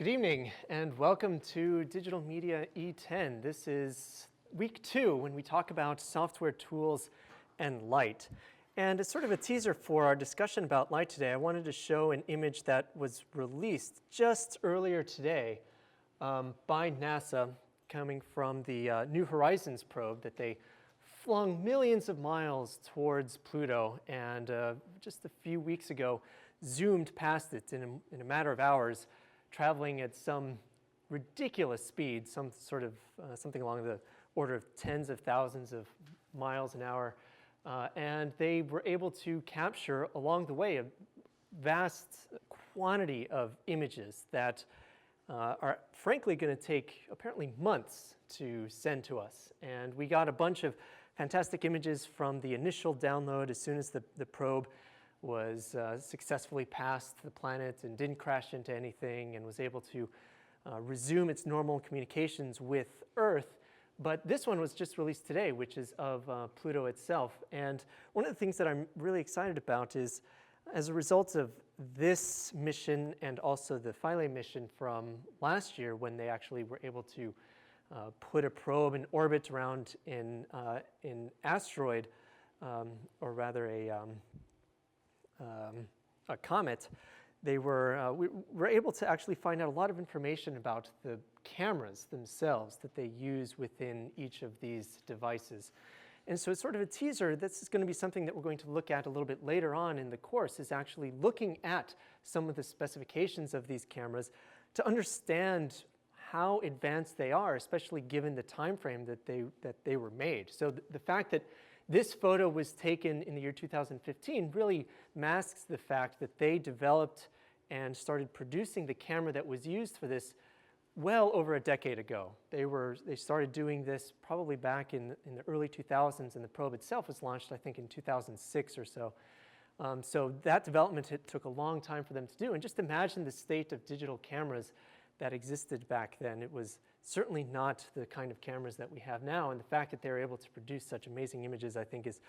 Good evening and welcome to Digital Media E10. This is week 2 when we talk about software tools and light. And as sort of a teaser for our discussion about light today, I wanted to show an image that was released just earlier today by NASA coming from the New Horizons probe that they flung millions of miles towards Pluto and just a few weeks ago zoomed past it in a matter of hours, traveling at some ridiculous speed, something along the order of tens of thousands of miles an hour. And they were able to capture along the way a vast quantity of images that are frankly going to take apparently months to send to us. And we got a bunch of fantastic images from the initial download as soon as the probe was successfully past the planet and didn't crash into anything and was able to resume its normal communications with Earth. But this one was just released today, which is of Pluto itself. And one of the things that I'm really excited about is, as a result of this mission and also the Philae mission from last year, when they actually were able to put a probe in orbit around an asteroid, or rather a comet, we were able to actually find out a lot of information about the cameras themselves that they use within each of these devices. And so it's sort of a teaser. This is going to be something that we're going to look at a little bit later on in the course, is actually looking at some of the specifications of these cameras to understand how advanced they are, especially given the time frame that they were made. So the fact that this photo was taken in the year 2015 really masks the fact that they developed and started producing the camera that was used for this well over a decade ago. They started doing this probably back in the early 2000s, and the probe itself was launched, I think, in 2006 or so. So that development, it took a long time for them to do. And just imagine the state of digital cameras that existed back then. It was certainly not the kind of cameras that we have now, and the fact that they're able to produce such amazing images, I think, is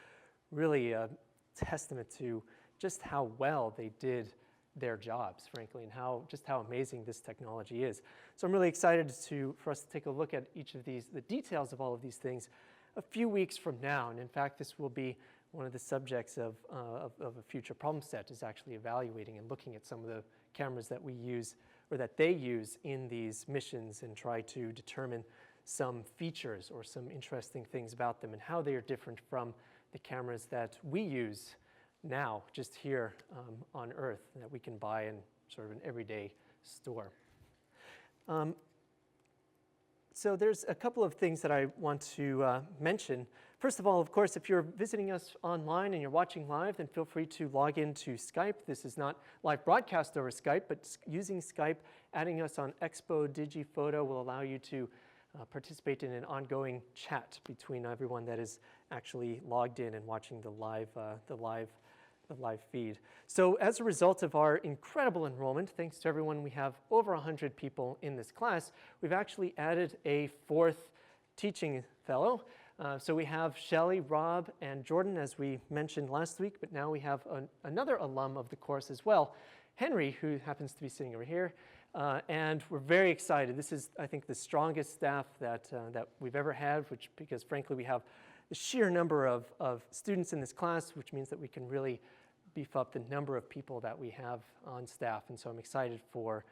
really a testament to just how well they did their jobs, frankly, and just how amazing this technology is. So I'm really excited for us to take a look at each of these, the details of all of these things, a few weeks from now. And in fact, this will be one of the subjects of a future problem set, is actually evaluating and looking at some of the cameras that we use, or that they use in these missions, and try to determine some features or some interesting things about them and how they are different from the cameras that we use now just here on Earth that we can buy in sort of an everyday store. So there's a couple of things that I want to mention. First of all, of course, if you're visiting us online and you're watching live, then feel free to log into Skype. This is not live broadcast over Skype, but using Skype, adding us on Expo DigiPhoto will allow you to participate in an ongoing chat between everyone that is actually logged in and watching the live feed. So as a result of our incredible enrollment, thanks to everyone, we have over 100 people in this class. We've actually added a 4th teaching fellow. So we have Shelley, Rob, and Jordan, as we mentioned last week, but now we have another alum of the course as well, Henry, who happens to be sitting over here. And we're very excited. This is, I think, the strongest staff that we've ever had, because frankly we have the sheer number of students in this class, which means that we can really beef up the number of people that we have on staff. And so I'm excited for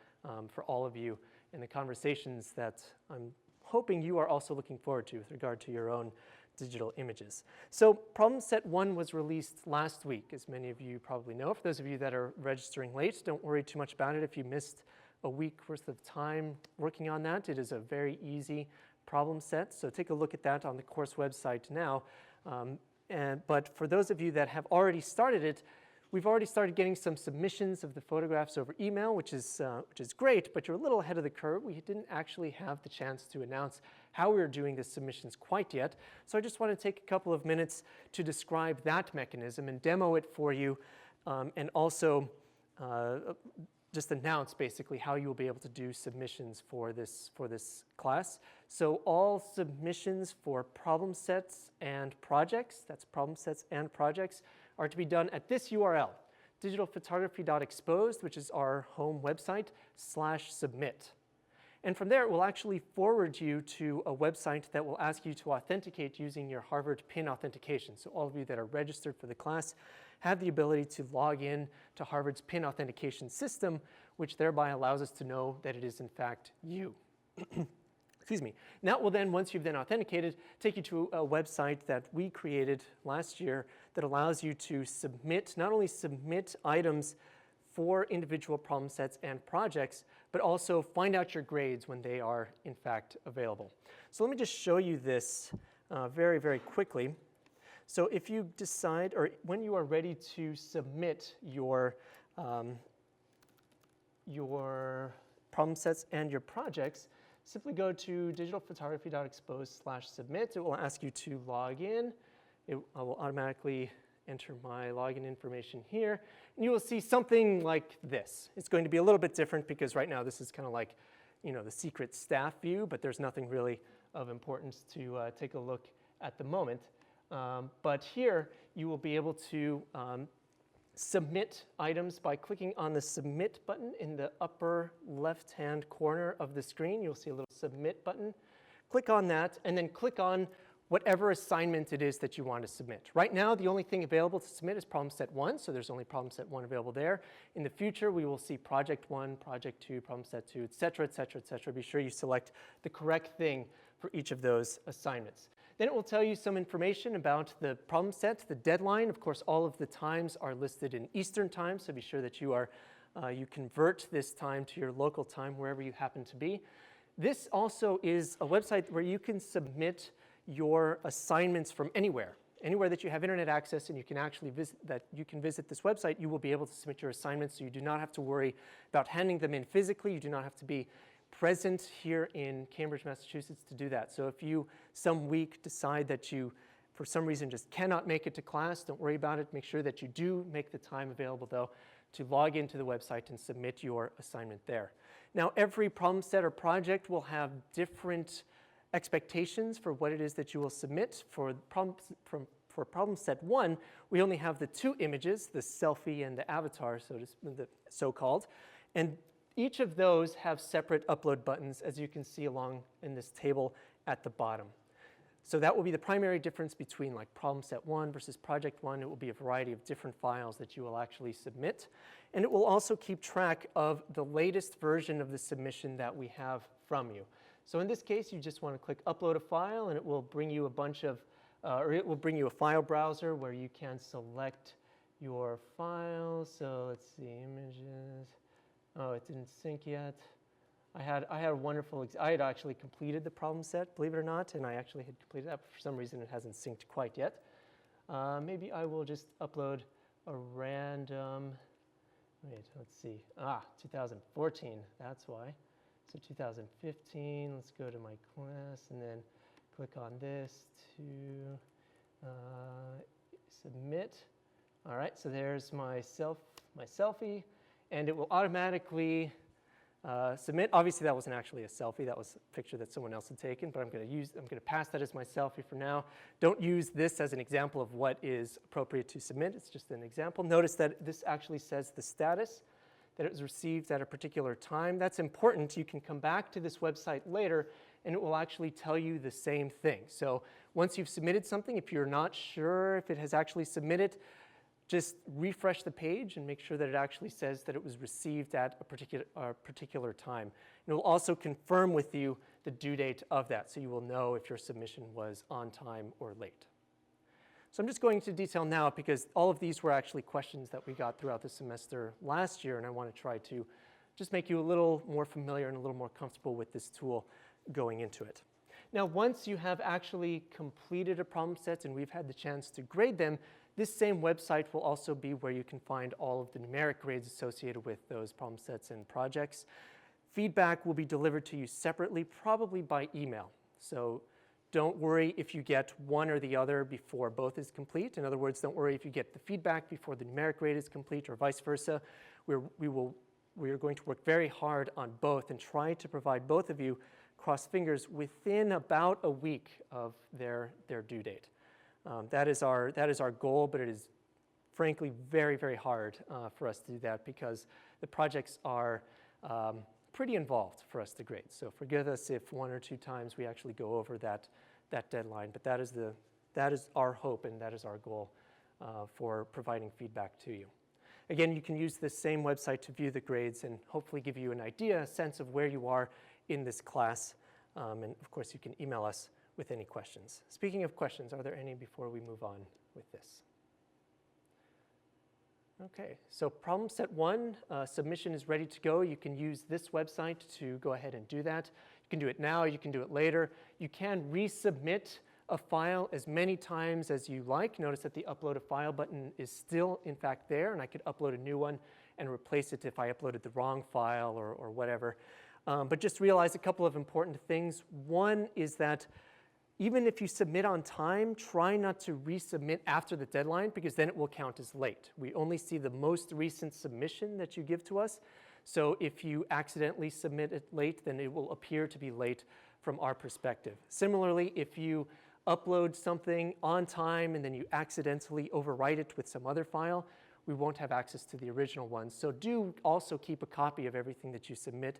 all of you and the conversations that I'm hoping you are also looking forward to with regard to your own digital images. So problem set 1 was released last week, as many of you probably know. For those of you that are registering late, don't worry too much about it if you missed a week worth of time working on that. It is a very easy problem set, so take a look at that on the course website now. But for those of you that have already started it, we've already started getting some submissions of the photographs over email, which is great, but you're a little ahead of the curve. We didn't actually have the chance to announce how we were doing the submissions quite yet. So I just want to take a couple of minutes to describe that mechanism and demo it for you, and also just announce basically how you will be able to do submissions for this class. So all submissions for problem sets and projects, that's problem sets and projects, are to be done at this URL, digitalphotography.exposed, which is our home website, /submit. And from there, it will actually forward you to a website that will ask you to authenticate using your Harvard PIN authentication. So all of you that are registered for the class have the ability to log in to Harvard's PIN authentication system, which thereby allows us to know that it is in fact you. Excuse me. And that will then, once you've then authenticated, take you to a website that we created last year that allows you to submit, not only submit items for individual problem sets and projects, but also find out your grades when they are in fact available. So let me just show you this very, very quickly. So if you decide, or when you are ready to submit your problem sets and your projects, simply go to digitalphotography.exposed/submit. It will ask you to log in. I will automatically enter my login information here, and you will see something like this. It's going to be a little bit different because right now this is kind of like, the secret staff view, but there's nothing really of importance to take a look at the moment. But here you will be able to submit items by clicking on the submit button in the upper left-hand corner of the screen. You'll see a little submit button. Click on that and then click on whatever assignment it is that you want to submit. Right now, the only thing available to submit is problem set 1, so there's only problem set 1 available there. In the future, we will see project 1, project 2, problem set 2, et cetera, et cetera, et cetera. Be sure you select the correct thing for each of those assignments. Then it will tell you some information about the problem set, the deadline. Of course, all of the times are listed in Eastern time, so be sure that you convert this time to your local time wherever you happen to be. This also is a website where you can submit your assignments from anywhere that you have internet access and you can actually visit this website. You will be able to submit your assignments, so you do not have to worry about handing them in physically. You do not have to be present here in Cambridge, Massachusetts to do that. So if you some week decide that you for some reason just cannot make it to class, don't worry about it. Make sure that you do make the time available though to log into the website and submit your assignment there. Now every problem set or project will have different expectations for what it is that you will submit. For problem set 1, we only have the 2 images, the selfie and the avatar, so-called, and each of those have separate upload buttons, as you can see along in this table at the bottom. So that will be the primary difference between like problem set 1 versus project 1. It will be a variety of different files that you will actually submit, and it will also keep track of the latest version of the submission that we have from you. So in this case, you just want to click upload a file, and it will bring you a bunch of, it will bring you a file browser where you can select your files. So let's see, images. Oh, it didn't sync yet. I had a wonderful, I had actually completed the problem set, believe it or not, and I actually had completed that, but for some reason it hasn't synced quite yet. Maybe I will just upload a random, let's see, 2014, that's why. So 2015, let's go to my class and then click on this to submit. All right, so there's my selfie, and it will automatically submit. Obviously, that wasn't actually a selfie. That was a picture that someone else had taken, but I'm going to pass that as my selfie for now. Don't use this as an example of what is appropriate to submit. It's just an example. Notice that this actually says the status, that it was received at a particular time. That's important. You can come back to this website later and it will actually tell you the same thing. So once you've submitted something, if you're not sure if it has actually submitted, just refresh the page and make sure that it actually says that it was received at a particular time. And it will also confirm with you the due date of that, so you will know if your submission was on time or late. So I'm just going into detail now because all of these were actually questions that we got throughout the semester last year, and I want to try to just make you a little more familiar and a little more comfortable with this tool going into it. Now, once you have actually completed a problem set and we've had the chance to grade them, this same website will also be where you can find all of the numeric grades associated with those problem sets and projects. Feedback will be delivered to you separately, probably by email. So don't worry if you get one or the other before both is complete. In other words, don't worry if you get the feedback before the numeric grade is complete or vice versa. We are going to work very hard on both and try to provide both of you, cross fingers, within about a week of their due date. That is our goal, but it is frankly very, very hard for us to do that because the projects are pretty involved for us to grade. So forgive us if 1 or 2 times we actually go over that deadline, but that is our hope and that is our goal for providing feedback to you. Again, you can use this same website to view the grades and hopefully give you an idea, a sense of where you are in this class. And of course, you can email us with any questions. Speaking of questions, are there any before we move on with this? Okay, so problem set 1, submission is ready to go. You can use this website to go ahead and do that. You can do it now, you can do it later. You can resubmit a file as many times as you like. Notice that the upload a file button is still in fact there, and I could upload a new one and replace it if I uploaded the wrong file or whatever. But just realize a couple of important things. One is that even if you submit on time, try not to resubmit after the deadline because then it will count as late. We only see the most recent submission that you give to us. So if you accidentally submit it late, then it will appear to be late from our perspective. Similarly, if you upload something on time and then you accidentally overwrite it with some other file, we won't have access to the original one. So do also keep a copy of everything that you submit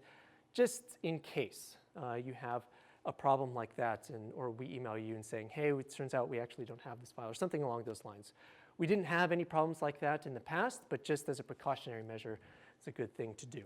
just in case you have a problem like that, or we email you and saying, hey, it turns out we actually don't have this file, or something along those lines. We didn't have any problems like that in the past, but just as a precautionary measure, it's a good thing to do.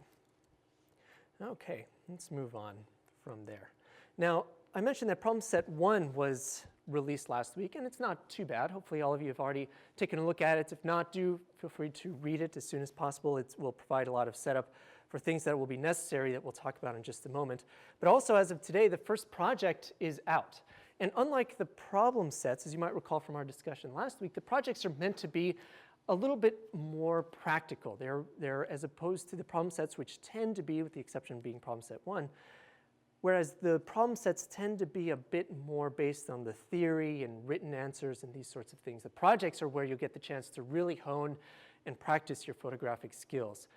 Okay, let's move on from there. Now, I mentioned that problem set 1 was released last week, and it's not too bad. Hopefully all of you have already taken a look at it. If not, do feel free to read it as soon as possible. It will provide a lot of setup for things that will be necessary that we'll talk about in just a moment. But also, as of today, the first project is out. And unlike the problem sets, as you might recall from our discussion last week, the projects are meant to be a little bit more practical. They're as opposed to the problem sets, which tend to be, with the exception of being problem set 1, whereas the problem sets tend to be a bit more based on the theory and written answers and these sorts of things. The projects are where you'll get the chance to really hone and practice your photographic skills.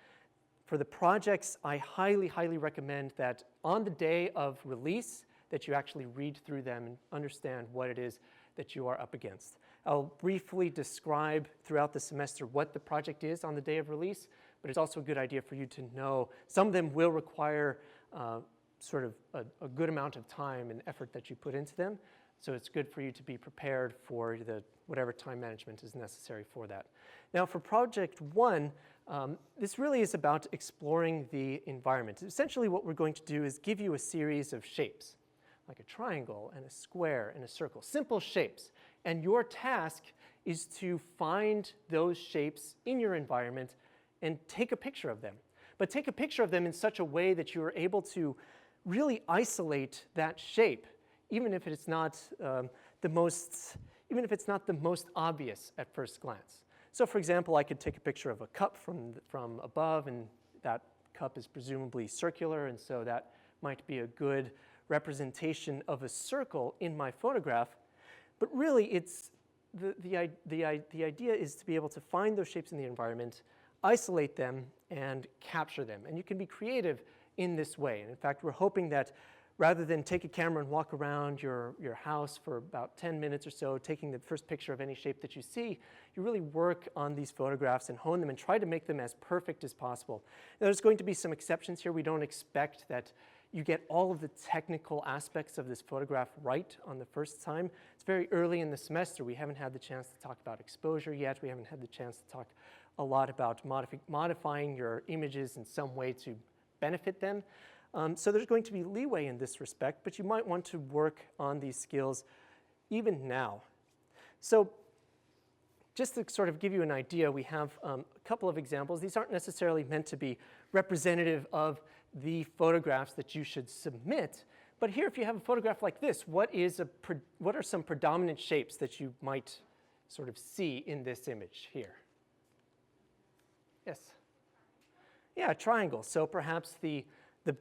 For the projects, I highly, highly recommend that on the day of release that you actually read through them and understand what it is that you are up against. I'll briefly describe throughout the semester what the project is on the day of release, but it's also a good idea for you to know. Some of them will require sort of a good amount of time and effort that you put into them, so it's good for you to be prepared for whatever time management is necessary for that. Now for project 1, this really is about exploring the environment. Essentially what we're going to do is give you a series of shapes, like a triangle and a square and a circle, simple shapes. And your task is to find those shapes in your environment and take a picture of them. But take a picture of them in such a way that you are able to really isolate that shape, even if it's not the most obvious at first glance. So for example, I could take a picture of a cup from above, and that cup is presumably circular, and so that might be a good representation of a circle in my photograph. But really, it's the idea is to be able to find those shapes in the environment, isolate them, and capture them. And you can be creative in this way. And in fact, we're hoping that rather than take a camera and walk around your house for about 10 minutes or so, taking the first picture of any shape that you see, you really work on these photographs and hone them and try to make them as perfect as possible. Now, there's going to be some exceptions here. We don't expect that you get all of the technical aspects of this photograph right on the first time. It's very early in the semester. We haven't had the chance to talk about exposure yet. We haven't had the chance to talk a lot about modifying your images in some way to benefit them. So there's going to be leeway in this respect, but you might want to work on these skills even now. So just to sort of give you an idea, we have a couple of examples. These aren't necessarily meant to be representative of the photographs that you should submit, but here if you have a photograph like this, what are some predominant shapes that you might sort of see in this image here? Yes? Yeah, a triangle. So perhaps the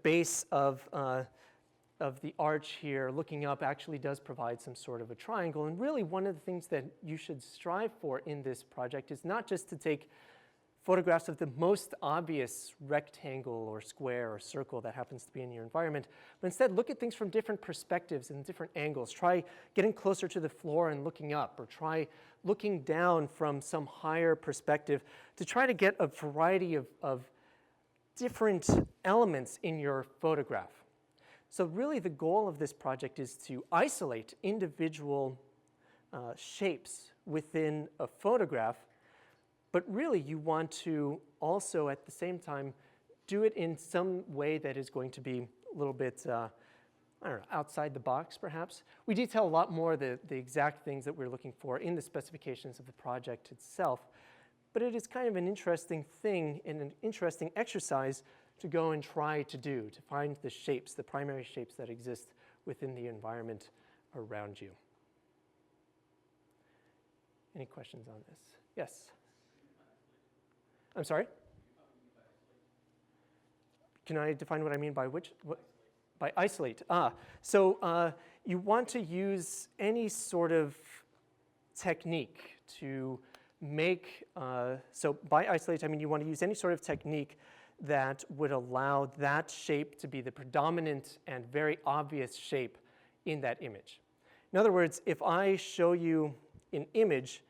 base of the arch here looking up actually does provide some sort of a triangle. And really one of the things that you should strive for in this project is not just to take photographs of the most obvious rectangle or square or circle that happens to be in your environment, but instead look at things from different perspectives and different angles. Try getting closer to the floor and looking up, or try looking down from some higher perspective to try to get a variety of different elements in your photograph. So really the goal of this project is to isolate individual shapes within a photograph, but really you want to also at the same time do it in some way that is going to be a little bit, I don't know, outside the box perhaps. We detail a lot more the exact things that we're looking for in the specifications of the project itself, but it is kind of an interesting thing and an interesting exercise to go and try to do, to find the shapes, the primary shapes that exist within the environment around you. Any questions on this? Yes? I'm sorry? Can I define what I mean by which? What? By isolate. So you want to use any sort of technique to make, so by isolate, I mean you want to use any sort of technique that would allow that shape to be the predominant and very obvious shape in that image. In other words, if I show you an image,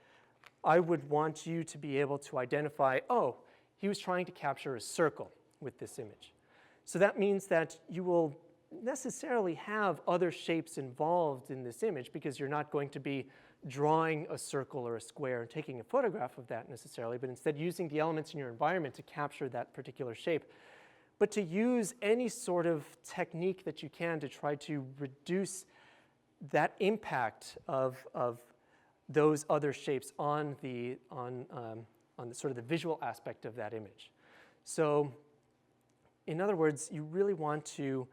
I would want you to be able to identify, oh, he was trying to capture a circle with this image. So that means that you will necessarily have other shapes involved in this image because you're not going to be drawing a circle or a square and taking a photograph of that necessarily, but instead using the elements in your environment to capture that particular shape. But to use any sort of technique that you can to try to reduce that impact of those other shapes on the sort of the visual aspect of that image. So in other words, you really want to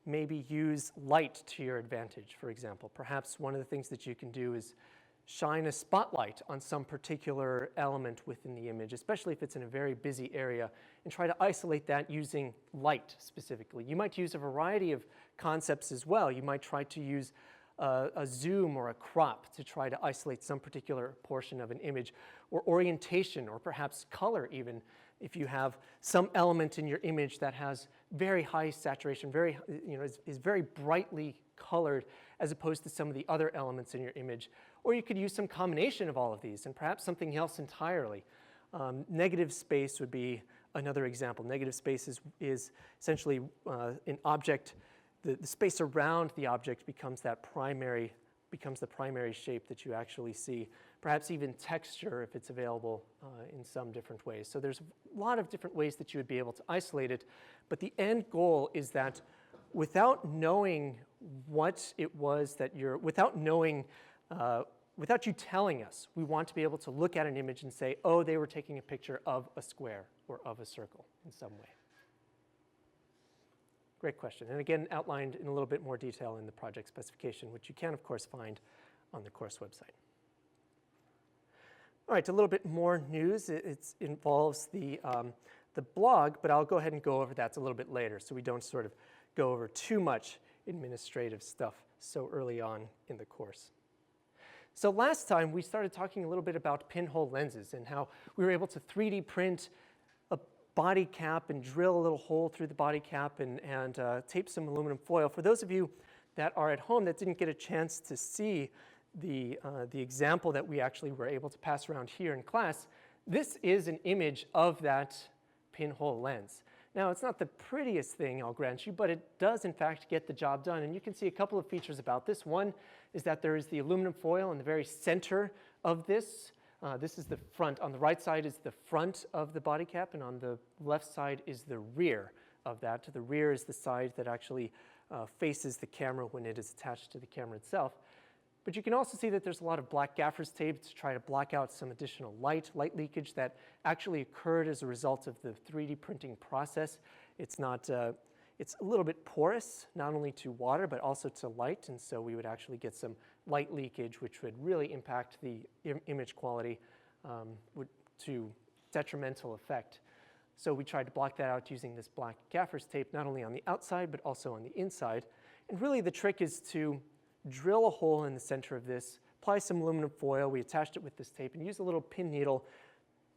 maybe use light to your advantage, for example. Perhaps one of the things that you can do is shine a spotlight on some particular element within the image, especially if it's in a very busy area, and try to isolate that using light specifically. You might use a variety of concepts as well. You might try to use a zoom or a crop to try to isolate some particular portion of an image, or orientation, or perhaps color even. If you have some element in your image that has very high saturation, is very brightly colored as opposed to some of the other elements in your image. Or you could use some combination of all of these and perhaps something else entirely. Negative space would be another example. Negative space is essentially an object. The space around the object becomes the primary shape that you actually see. Perhaps even texture if it's available in some different ways. So there's a lot of different ways that you would be able to isolate it, but the end goal is that without knowing what it was that without you telling us, we want to be able to look at an image and say, oh, they were taking a picture of a square or of a circle in some way. Great question, and again outlined in a little bit more detail in the project specification, which you can of course find on the course website. All right, a little bit more news. It involves the blog, but I'll go ahead and go over that a little bit later so we don't sort of go over too much administrative stuff so early on in the course. So last time we started talking a little bit about pinhole lenses and how we were able to 3D print a body cap and drill a little hole through the body cap and tape some aluminum foil. For those of you that are at home that didn't get a chance to see the example that we actually were able to pass around here in class, this is an image of that pinhole lens. Now, it's not the prettiest thing, I'll grant you, but it does in fact get the job done. And you can see a couple of features about this. One is that there is the aluminum foil in the very center of this. This is the front. On the right side is the front of the body cap, and on the left side is the rear of that. The rear is the side that actually faces the camera when it is attached to the camera itself. But you can also see that there's a lot of black gaffer's tape to try to block out some additional light leakage that actually occurred as a result of the 3D printing process. It's a little bit porous, not only to water, but also to light, and so we would actually get some light leakage, which would really impact the image quality to detrimental effect. So we tried to block that out using this black gaffer's tape, not only on the outside, but also on the inside. And really the trick is to drill a hole in the center of this, apply some aluminum foil, we attached it with this tape, and use a little pin needle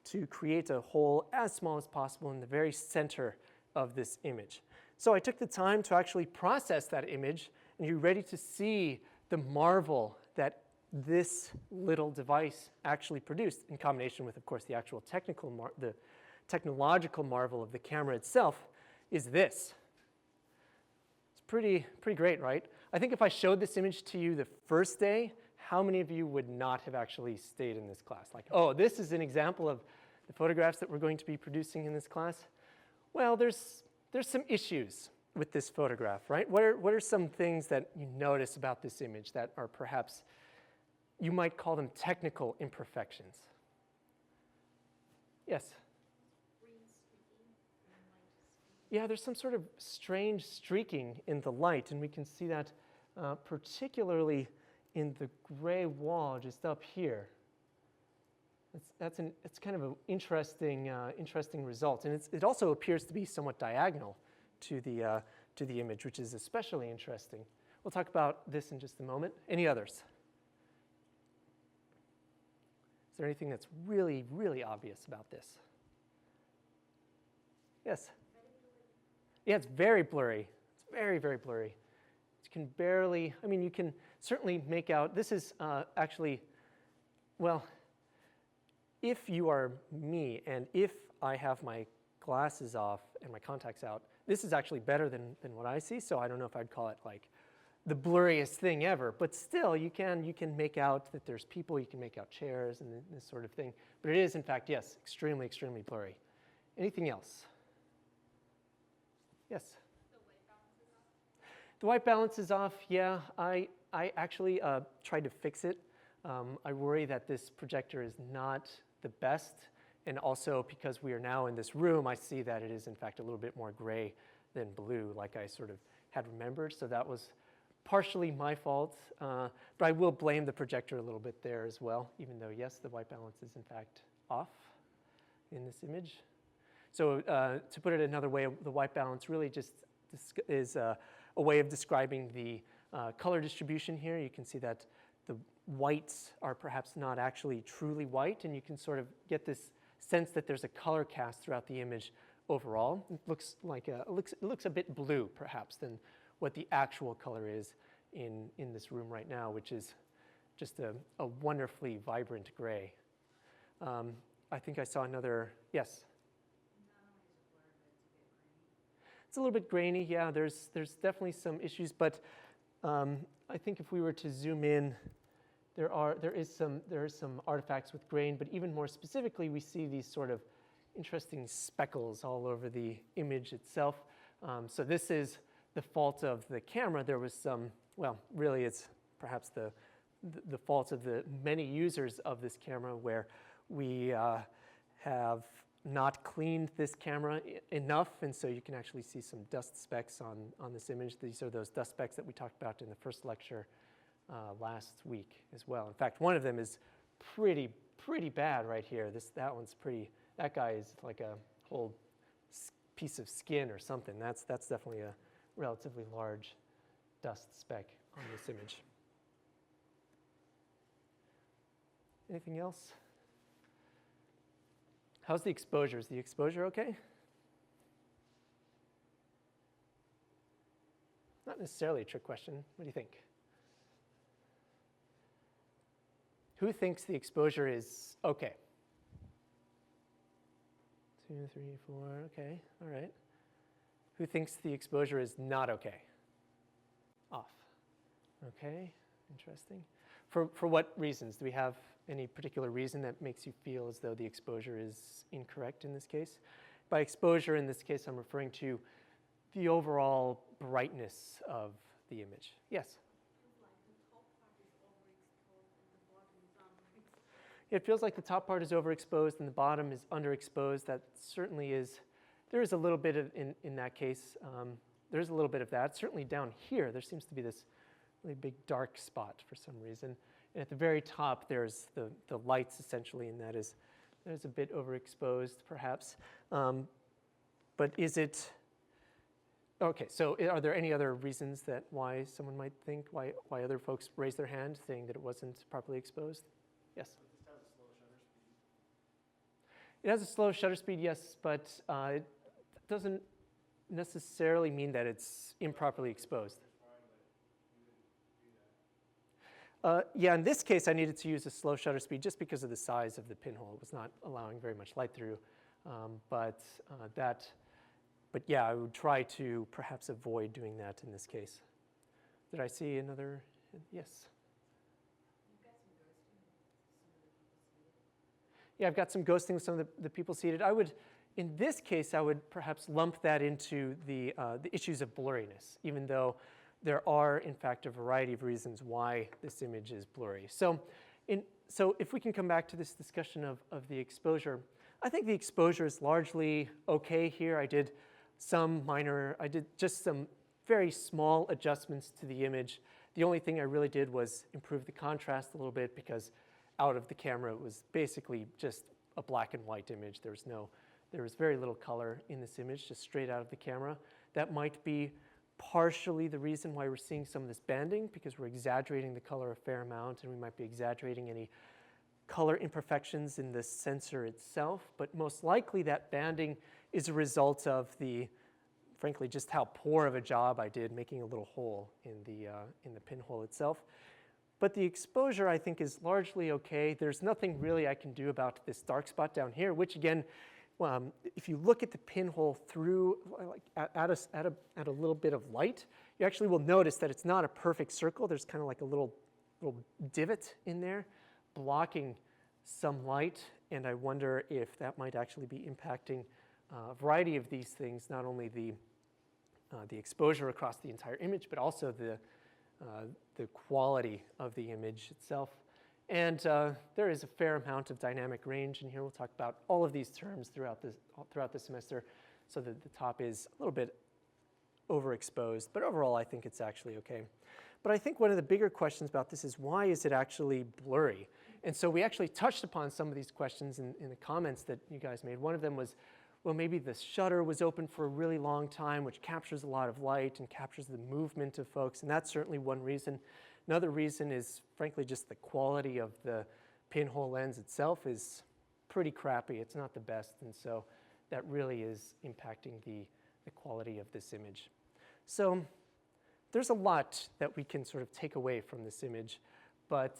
to create a hole as small as possible in the very center of this image. So I took the time to actually process that image, and you're ready to see the marvel that this little device actually produced, in combination with, of course, the actual the technological marvel of the camera itself, is this. It's pretty great, right? I think if I showed this image to you the first day, how many of you would not have actually stayed in this class? Like, oh, this is an example of the photographs that we're going to be producing in this class? Well, there's some issues with this photograph, right? What are some things that you notice about this image that are perhaps, you might call them technical imperfections? Yes? Yeah, there's some sort of strange streaking in the light, and we can see that particularly in the gray wall just up here. It's kind of an interesting result, and it also appears to be somewhat diagonal to the image, which is especially interesting. We'll talk about this in just a moment. Any others? Is there anything that's really, really obvious about this? Yes? Yeah, it's very blurry. It's very, very blurry. You can barely, I mean, you can certainly make out, this is actually, well, if you are me and if I have my glasses off and my contacts out, this is actually better than what I see, so I don't know if I'd call it like the blurriest thing ever, but still you can make out that there's people, you can make out chairs and this sort of thing, but it is in fact, yes, extremely, extremely blurry. Anything else? Yes? The white balance is off, yeah. I actually tried to fix it. I worry that this projector is not the best, and also because we are now in this room, I see that it is in fact a little bit more gray than blue, like I sort of had remembered, so that was partially my fault, but I will blame the projector a little bit there as well, even though yes, the white balance is in fact off in this image. So to put it another way, the white balance really just is a way of describing the color distribution here. You can see that the whites are perhaps not actually truly white, and you can sort of get this sense that there's a color cast throughout the image overall. It looks like it looks a bit blue perhaps than what the actual color is in this room right now, which is just a wonderfully vibrant gray. I think I saw another, yes? It's a little bit grainy, yeah, there's definitely some issues, but I think if we were to zoom in, there are some artifacts with grain, but even more specifically, we see these sort of interesting speckles all over the image itself. So this is the fault of the camera. There was some, well, really it's perhaps the fault of the many users of this camera, where we have not cleaned this camera enough, and so you can actually see some dust specks on this image. These are those dust specks that we talked about in the first lecture last week as well. In fact, one of them is pretty bad right here. That one's pretty, that guy is like a whole piece of skin or something. That's definitely a relatively large dust speck on this image. Anything else? How's the exposure? Is the exposure okay? Not necessarily a trick question. What do you think? Who thinks the exposure is okay? 2, 3, 4, okay, all right. Who thinks the exposure is not okay? Off. Okay, interesting. For what reasons? Do we have any particular reason that makes you feel as though the exposure is incorrect in this case? By exposure, in this case, I'm referring to the overall brightness of the image. Yes? It feels like the top part is overexposed and the bottom is underexposed. That certainly is, there is a little bit of, in that case, there's a little bit of that. Certainly down here, there seems to be this really big dark spot for some reason. And at the very top, there's the lights essentially, and there's a bit overexposed perhaps. But is it, okay, so are there any other reasons that why someone might think, why other folks raise their hand saying that it wasn't properly exposed? Yes? It has a slow shutter speed, yes, but it doesn't necessarily mean that it's improperly exposed. Yeah, in this case, I needed to use a slow shutter speed just because of the size of the pinhole. It was not allowing very much light through. But yeah, I would try to perhaps avoid doing that in this case. Did I see another? Yes. Yeah, I've got some ghosting with some of the people seated. In this case, I would perhaps lump that into the issues of blurriness, even though there are, in fact, a variety of reasons why this image is blurry. So if we can come back to this discussion of the exposure, I think the exposure is largely okay here. I did just some very small adjustments to the image. The only thing I really did was improve the contrast a little bit because out of the camera it was basically just a black and white image. There was very little color in this image, just straight out of the camera. That might be partially the reason why we're seeing some of this banding, because we're exaggerating the color a fair amount, and we might be exaggerating any color imperfections in the sensor itself. But most likely that banding is a result of frankly, just how poor of a job I did making a little hole in the pinhole itself. But the exposure, I think, is largely okay. There's nothing really I can do about this dark spot down here, which again, if you look at the pinhole through, at a little bit of light, you actually will notice that it's not a perfect circle. There's kind of like a little divot in there blocking some light, and I wonder if that might actually be impacting a variety of these things, not only the exposure across the entire image, but also the quality of the image itself. And there is a fair amount of dynamic range in here. We'll talk about all of these terms throughout the semester, so that the top is a little bit overexposed. But overall, I think it's actually okay. But I think one of the bigger questions about this is, why is it actually blurry? And so we actually touched upon some of these questions in the comments that you guys made. One of them was, well, maybe the shutter was open for a really long time, which captures a lot of light and captures the movement of folks, and that's certainly one reason. Another reason is, frankly, just the quality of the pinhole lens itself is pretty crappy. It's not the best, and so that really is impacting the quality of this image. So there's a lot that we can sort of take away from this image, but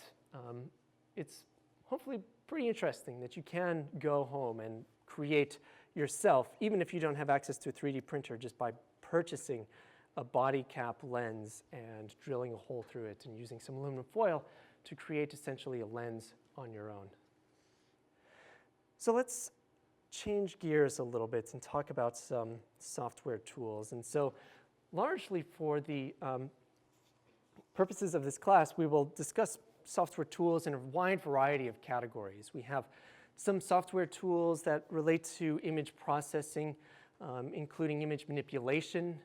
it's hopefully pretty interesting that you can go home and create yourself, even if you don't have access to a 3D printer, just by purchasing a body cap lens and drilling a hole through it and using some aluminum foil to create essentially a lens on your own. So let's change gears a little bit and talk about some software tools. And so largely for the purposes of this class, we will discuss software tools in a wide variety of categories. We have some software tools that relate to image processing, including image manipulation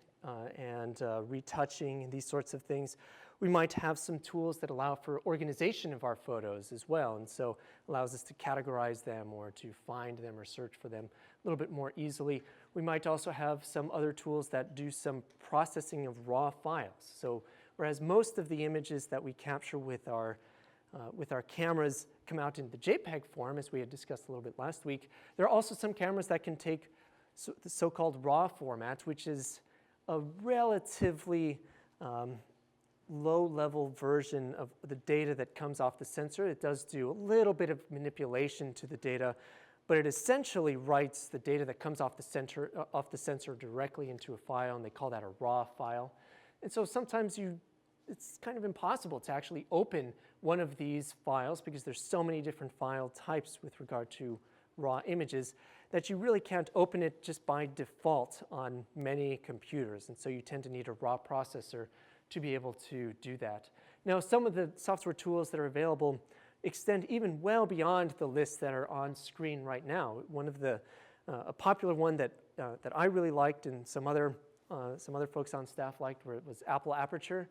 and retouching and these sorts of things. We might have some tools that allow for organization of our photos as well, and so allows us to categorize them or to find them or search for them a little bit more easily. We might also have some other tools that do some processing of raw files. So whereas most of the images that we capture with our cameras come out in the JPEG form, as we had discussed a little bit last week, there are also some cameras that can take the so-called RAW format, which is a relatively low-level version of the data that comes off the sensor. It does do a little bit of manipulation to the data, but it essentially writes the data that comes off the sensor directly into a file, and they call that a RAW file. And so sometimes it's kind of impossible to actually open one of these files because there's so many different file types with regard to raw images that you really can't open it just by default on many computers. And so you tend to need a raw processor to be able to do that. Now, some of the software tools that are available extend even well beyond the lists that are on screen right now. One of a popular one that I really liked and some other folks on staff liked was Apple Aperture,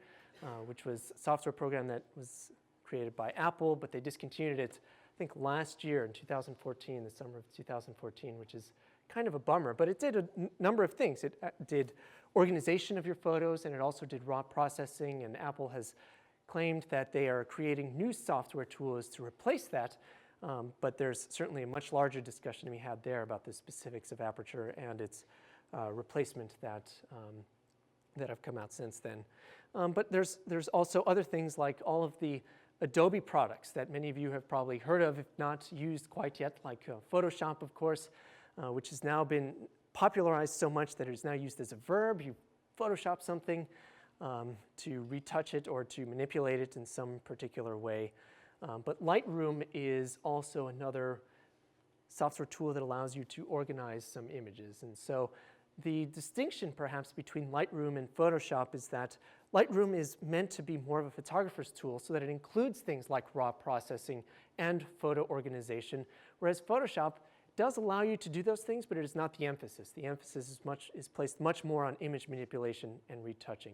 which was a software program that was created by Apple, but they discontinued it, I think, last year in 2014, the summer of 2014, which is kind of a bummer. But it did a number of things. It did organization of your photos, and it also did raw processing, and Apple has claimed that they are creating new software tools to replace that. But there's certainly a much larger discussion to be had there about the specifics of aperture and its replacement that have come out since then. But there's also other things like all of the Adobe products that many of you have probably heard of, if not used quite yet, like Photoshop, of course, which has now been popularized so much that it is now used as a verb. You Photoshop something to retouch it or to manipulate it in some particular way. But Lightroom is also another software tool that allows you to organize some images. And so the distinction perhaps between Lightroom and Photoshop is that Lightroom is meant to be more of a photographer's tool so that it includes things like raw processing and photo organization, whereas Photoshop does allow you to do those things, but it is not the emphasis. The emphasis is placed much more on image manipulation and retouching.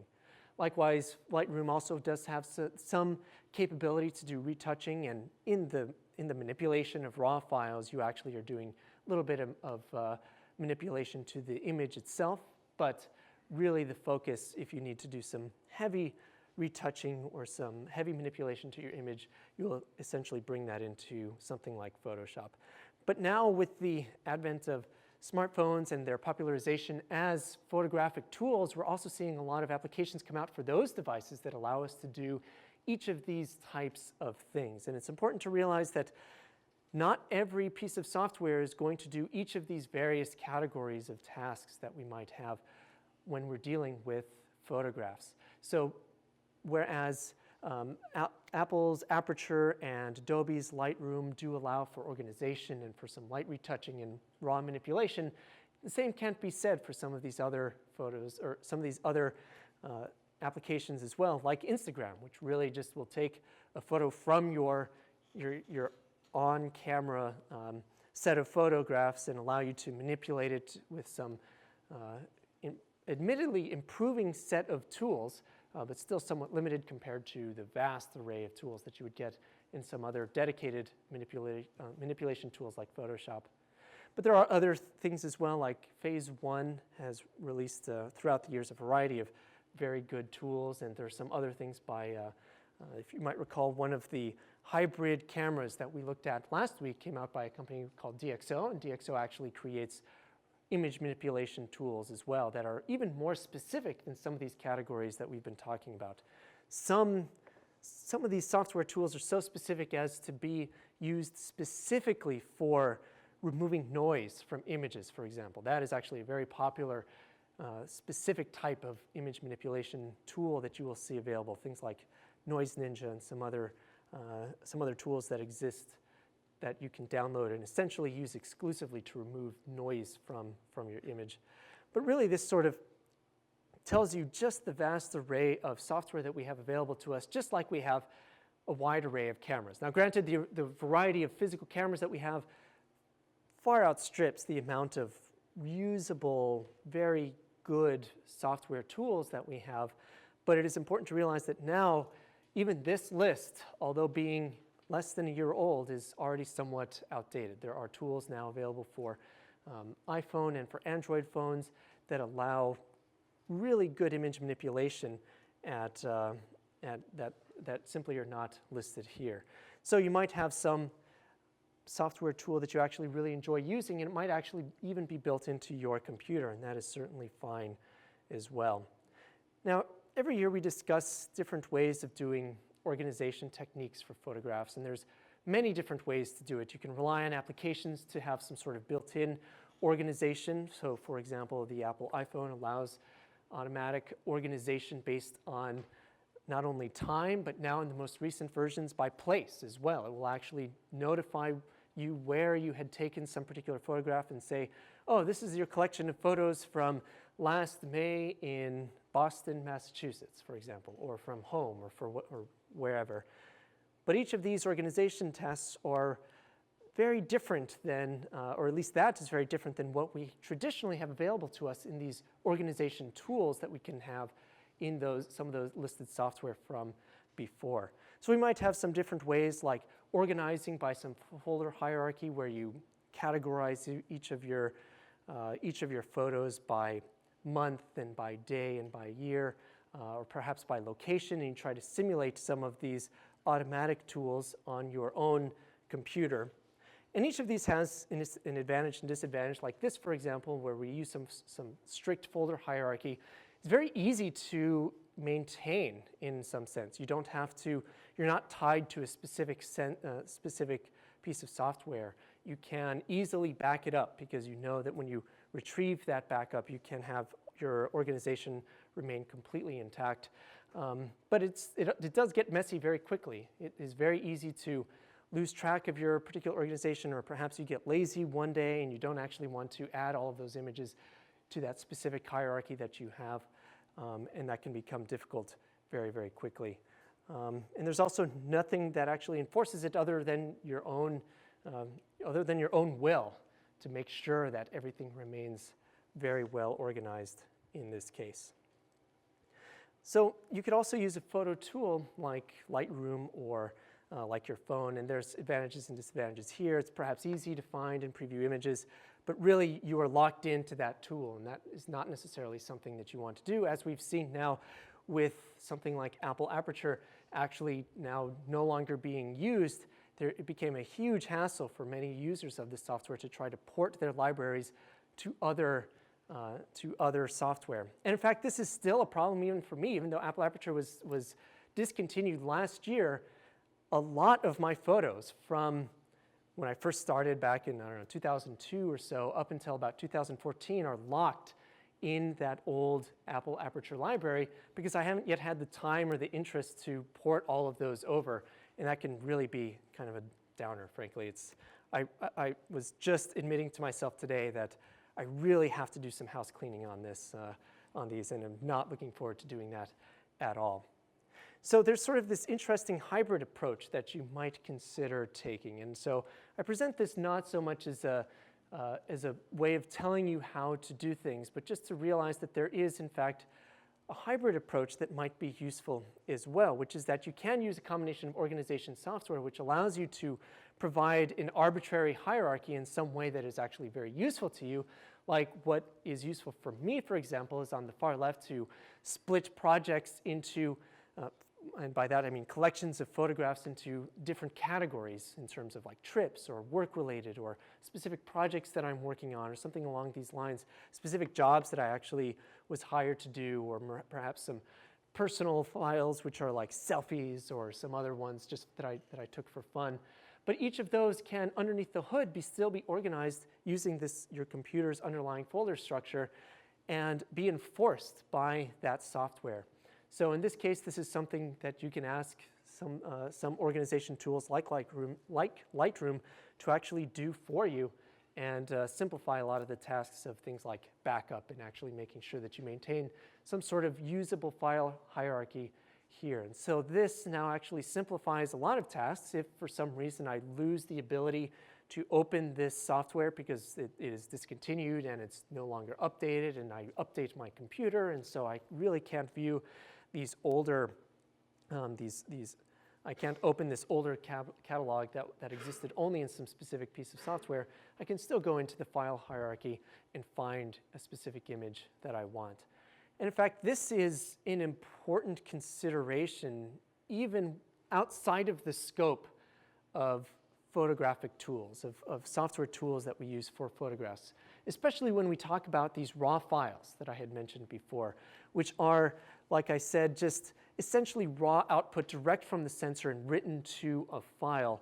Likewise, Lightroom also does have some capability to do retouching, and in the manipulation of raw files, you actually are doing a little bit of manipulation to the image itself, but really the focus, if you need to do some heavy retouching or some heavy manipulation to your image, you will essentially bring that into something like Photoshop. But now with the advent of smartphones and their popularization as photographic tools, we're also seeing a lot of applications come out for those devices that allow us to do each of these types of things. And it's important to realize that not every piece of software is going to do each of these various categories of tasks that we might have when we're dealing with photographs. So whereas Apple's Aperture and Adobe's Lightroom do allow for organization and for some light retouching and raw manipulation, the same can't be said for some of these other photos or some of these other applications as well, like Instagram, which really just will take a photo from your on-camera set of photographs and allow you to manipulate it with some admittedly improving set of tools, but still somewhat limited compared to the vast array of tools that you would get in some other dedicated manipulation tools like Photoshop. But there are other things as well, like Phase 1 has released throughout the years a variety of very good tools, and there are some other things by, if you might recall, one of the hybrid cameras that we looked at last week came out by a company called DxO, and DxO actually creates image manipulation tools as well that are even more specific than some of these categories that we've been talking about. Some of these software tools are so specific as to be used specifically for removing noise from images, for example. That is actually a very popular specific type of image manipulation tool that you will see available, things like Noise Ninja and some other tools that exist that you can download and essentially use exclusively to remove noise from your image. But really this sort of tells you just the vast array of software that we have available to us, just like we have a wide array of cameras. Now granted, the variety of physical cameras that we have far outstrips the amount of reusable, very good software tools that we have, but it is important to realize that now even this list, although being less than a year old, is already somewhat outdated. There are tools now available for iPhone and for Android phones that allow really good image manipulation that simply are not listed here. So you might have some software tool that you actually really enjoy using, and it might actually even be built into your computer, and that is certainly fine as well. Now, every year we discuss different ways of doing organization techniques for photographs, and there's many different ways to do it. You can rely on applications to have some sort of built-in organization. So for example, the Apple iPhone allows automatic organization based on not only time, but now in the most recent versions by place as well. It will actually notify you where you had taken some particular photograph and say, oh, this is your collection of photos from last May in Boston, Massachusetts, for example, or from home or wherever. But each of these organization tasks are very different than, or at least that is very different than what we traditionally have available to us in these organization tools that we can have in some of those listed software from before. So we might have some different ways, like organizing by some folder hierarchy where you categorize each of your photos by month and by day and by year, or perhaps by location, and you try to simulate some of these automatic tools on your own computer. And each of these has an advantage and disadvantage, like this, for example, where we use some strict folder hierarchy. It's very easy to maintain in some sense. You don't have to, you're not tied to a specific piece of software. You can easily back it up because you know that when you retrieve that backup, you can have your organization remain completely intact. But it does get messy very quickly. It is very easy to lose track of your particular organization, or perhaps you get lazy one day and you don't actually want to add all of those images to that specific hierarchy that you have, and that can become difficult very, very quickly. And there's also nothing that actually enforces it other than your own will to make sure that everything remains very well organized in this case. So you could also use a photo tool like Lightroom or like your phone, and there's advantages and disadvantages here. It's perhaps easy to find and preview images, but really you are locked into that tool, and that is not necessarily something that you want to do, as we've seen now with something like Apple Aperture actually now no longer being used. It became a huge hassle for many users of this software to try to port their libraries to other software. And in fact, this is still a problem even for me. Even though Apple Aperture was discontinued last year, a lot of my photos from when I first started back in, I don't know, 2002 or so, up until about 2014 are locked in that old Apple Aperture library because I haven't yet had the time or the interest to port all of those over. And that can really be kind of a downer, frankly. I was just admitting to myself today that I really have to do some house cleaning on these, and I'm not looking forward to doing that at all. So there's sort of this interesting hybrid approach that you might consider taking. And so I present this not so much as a way of telling you how to do things, but just to realize that there is, in fact, a hybrid approach that might be useful as well, which is that you can use a combination of organization software which allows you to provide an arbitrary hierarchy in some way that is actually very useful to you. Like what is useful for me, for example, is on the far left to split projects into and by that I mean collections of photographs into different categories in terms of like trips or work-related or specific projects that I'm working on or something along these lines, specific jobs that I actually was hired to do, or perhaps some personal files which are like selfies or some other ones just that I took for fun. But each of those can, underneath the hood, still be organized using your computer's underlying folder structure and be enforced by that software. So in this case, this is something that you can ask some organization tools like Lightroom to actually do for you and simplify a lot of the tasks of things like backup and actually making sure that you maintain some sort of usable file hierarchy here. And so this now actually simplifies a lot of tasks. If for some reason I lose the ability to open this software because it is discontinued and it's no longer updated, and I update my computer, and so I really can't view these older, I can't open this older catalog that existed only in some specific piece of software, I can still go into the file hierarchy and find a specific image that I want. And in fact, this is an important consideration even outside of the scope of photographic tools, of software tools that we use for photographs, especially when we talk about these raw files that I had mentioned before, which are, like I said, just essentially raw output direct from the sensor and written to a file.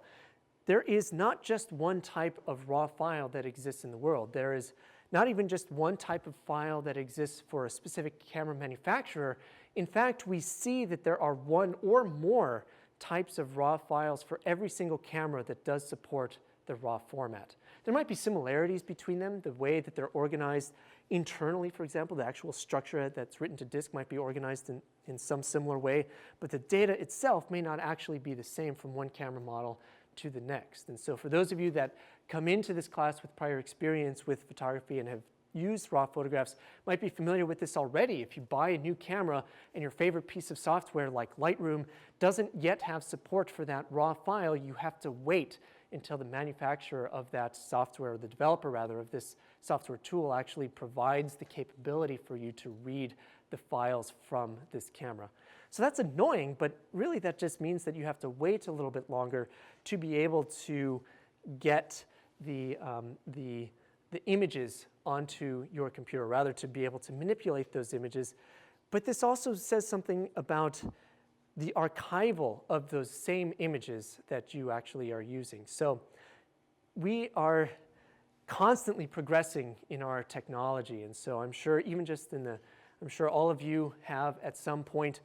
There is not just one type of raw file that exists in the world. There is not even just one type of file that exists for a specific camera manufacturer. In fact, we see that there are one or more types of raw files for every single camera that does support the raw format. There might be similarities between them, the way that they're organized internally, for example, the actual structure that's written to disk might be organized in some similar way, but the data itself may not actually be the same from one camera model to the next. And so for those of you that come into this class with prior experience with photography and have used raw photographs might be familiar with this already. If you buy a new camera and your favorite piece of software like Lightroom doesn't yet have support for that raw file, you have to wait until the manufacturer of that software, or the developer rather, of this software tool actually provides the capability for you to read the files from this camera. So that's annoying, but really that just means that you have to wait a little bit longer to be able to get the images onto your computer, rather to be able to manipulate those images. But this also says something about the archival of those same images that you actually are using. So we are constantly progressing in our technology, and so I'm sure even just I'm sure all of you have at some point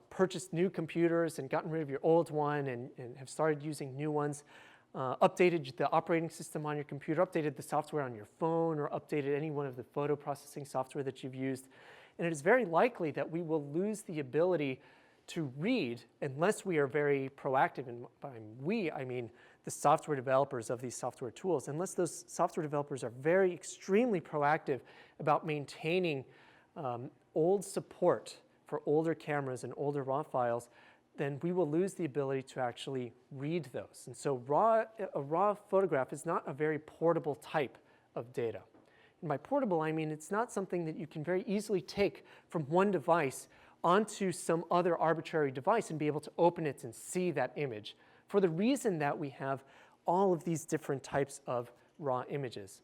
purchased new computers and gotten rid of your old one and have started using new ones, updated the operating system on your computer, updated the software on your phone, or updated any one of the photo processing software that you've used. And it is very likely that we will lose the ability to read unless we are very proactive, and by we, I mean the software developers of these software tools. Unless those software developers are very extremely proactive about maintaining old support for older cameras and older RAW files, then we will lose the ability to actually read those. And so a raw photograph is not a very portable type of data. And by portable, I mean it's not something that you can very easily take from one device onto some other arbitrary device and be able to open it and see that image, for the reason that we have all of these different types of raw images.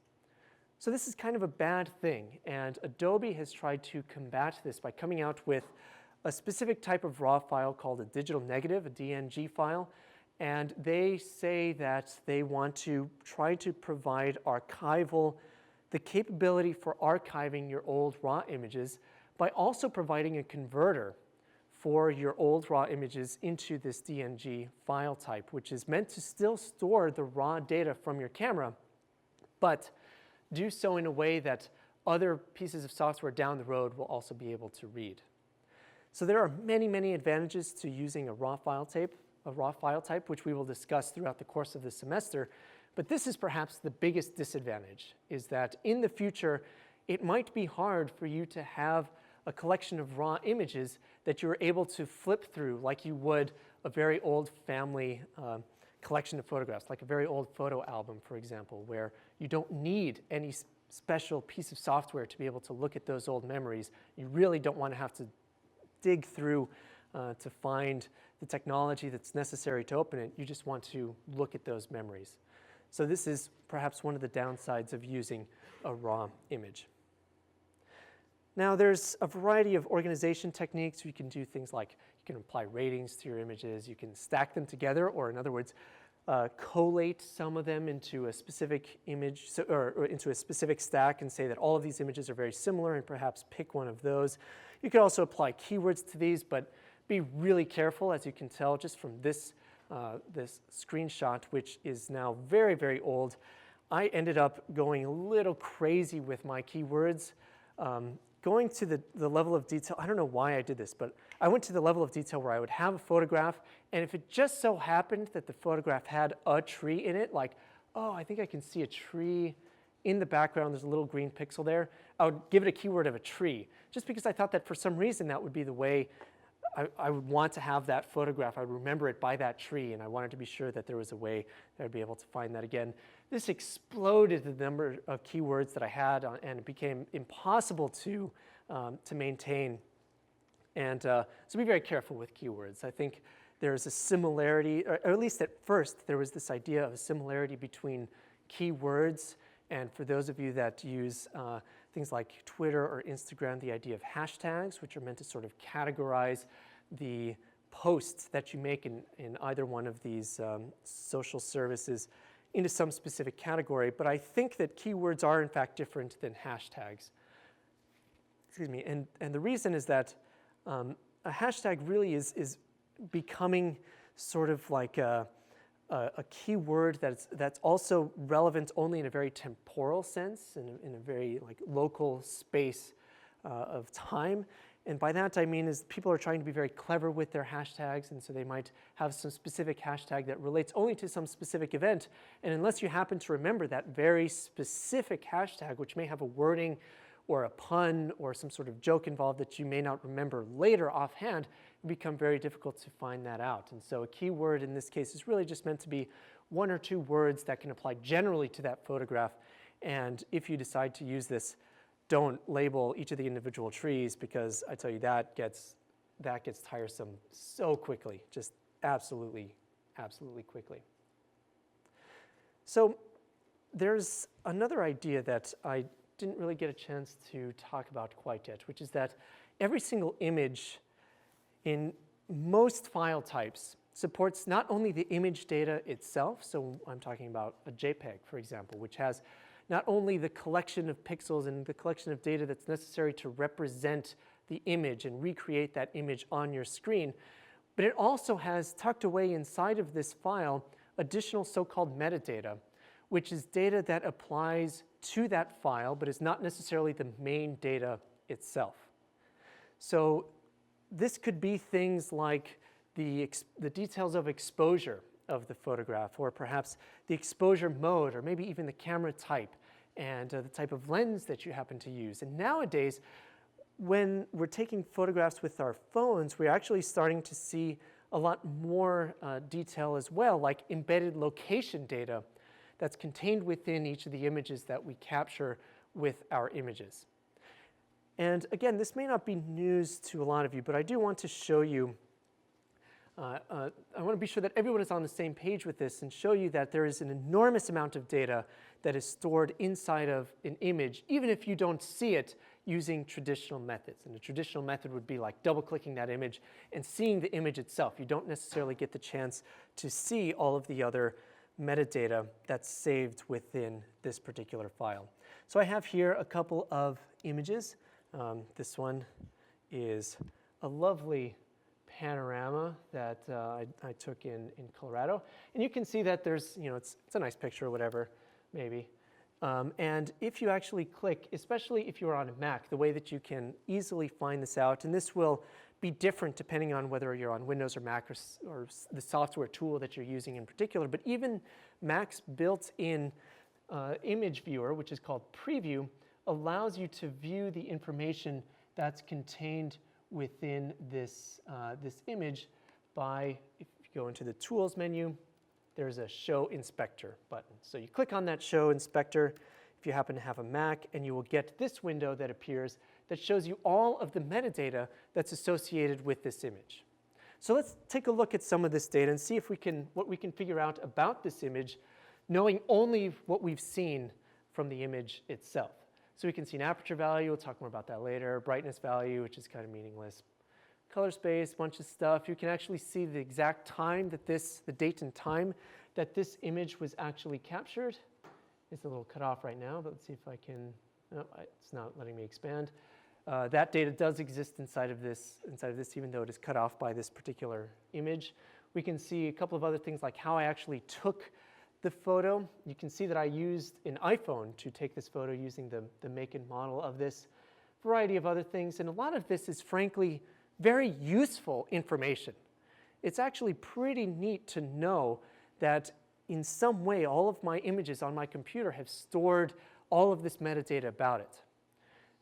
So this is kind of a bad thing, and Adobe has tried to combat this by coming out with a specific type of raw file called a digital negative, a DNG file, and they say that they want to try to provide the capability for archiving your old raw images by also providing a converter for your old raw images into this DNG file type, which is meant to still store the raw data from your camera, but do so in a way that other pieces of software down the road will also be able to read. So there are many, many advantages to using a raw file type, which we will discuss throughout the course of the semester. But this is perhaps the biggest disadvantage, is that in the future, it might be hard for you to have a collection of raw images that you're able to flip through like you would a very old family collection of photographs, like a very old photo album, for example, where you don't need any special piece of software to be able to look at those old memories. You really don't want to have to dig through to find the technology that's necessary to open it. You just want to look at those memories. So this is perhaps one of the downsides of using a raw image. Now there's a variety of organization techniques. You can do things like you can apply ratings to your images, you can stack them together, or in other words, collate some of them into a specific image, or into a specific stack, and say that all of these images are very similar and perhaps pick one of those. You could also apply keywords to these, but be really careful, as you can tell just from this screenshot, which is now very, very old. I ended up going a little crazy with my keywords, going to the level of detail. I don't know why I did this, but I went to the level of detail where I would have a photograph, and if it just so happened that the photograph had a tree in it, like, oh, I think I can see a tree in the background, there's a little green pixel there, I would give it a keyword of a tree, just because I thought that for some reason that would be the way I would want to have that photograph. I would remember it by that tree, and I wanted to be sure that there was a way that I'd be able to find that again. This exploded the number of keywords that I had, and it became impossible to maintain. And so be very careful with keywords. I think there's a similarity, or at least at first, there was this idea of a similarity between keywords, and for those of you that use things like Twitter or Instagram, the idea of hashtags, which are meant to sort of categorize the posts that you make in either one of these social services into some specific category. But I think that keywords are in fact different than hashtags. Excuse me. And the reason is that a hashtag really is becoming sort of like a keyword that's also relevant only in a very temporal sense, in a very like local space of time. And by that I mean is people are trying to be very clever with their hashtags, and so they might have some specific hashtag that relates only to some specific event. And unless you happen to remember that very specific hashtag, which may have a wording or a pun or some sort of joke involved that you may not remember later offhand, it become very difficult to find that out. And so a keyword in this case is really just meant to be one or two words that can apply generally to that photograph. And if you decide to use this, don't label each of the individual trees, because I tell you that gets that gets tiresome so quickly, just absolutely, absolutely quickly. So there's another idea that I didn't really get a chance to talk about quite yet, which is that every single image in most file types supports not only the image data itself, so I'm talking about a JPEG, for example, which has not only the collection of pixels and the collection of data that's necessary to represent the image and recreate that image on your screen, but it also has tucked away inside of this file additional so-called metadata, which is data that applies to that file, but is not necessarily the main data itself. So this could be things like the details of exposure of the photograph, or perhaps the exposure mode, or maybe even the camera type, and the type of lens that you happen to use. And nowadays, when we're taking photographs with our phones, we're actually starting to see a lot more detail as well, like embedded location data that's contained within each of the images that we capture with our images. And again, this may not be news to a lot of you, but I do want to show you, I want to be sure that everyone is on the same page with this and show you that there is an enormous amount of data that is stored inside of an image, even if you don't see it using traditional methods. And a traditional method would be like double-clicking that image and seeing the image itself. You don't necessarily get the chance to see all of the other metadata that's saved within this particular file. So I have here a couple of images. This one is a lovely panorama that I took in Colorado. And you can see that there's, it's a nice picture or whatever, maybe. And if you actually click, especially if you're on a Mac, the way that you can easily find this out, and this will be different depending on whether you're on Windows or Mac or the software tool that you're using in particular, but even Mac's built-in image viewer, which is called Preview, allows you to view the information that's contained within this, this image by, if you go into the Tools menu, there's a Show Inspector button. So you click on that Show Inspector if you happen to have a Mac, and you will get this window that appears that shows you all of the metadata that's associated with this image. So let's take a look at some of this data and see if what we can figure out about this image, knowing only what we've seen from the image itself. So we can see an aperture value, we'll talk more about that later, brightness value, which is kind of meaningless, color space, bunch of stuff. You can actually see the exact time that the date and time that this image was actually captured. It's a little cut off right now, but let's see if I can, no, it's not letting me expand. That data does exist inside of this, even though it is cut off by this particular image. We can see a couple of other things like how I actually took the photo. You can see that I used an iPhone to take this photo using the make and model of this, variety of other things. And a lot of this is frankly very useful information. It's actually pretty neat to know that in some way all of my images on my computer have stored all of this metadata about it.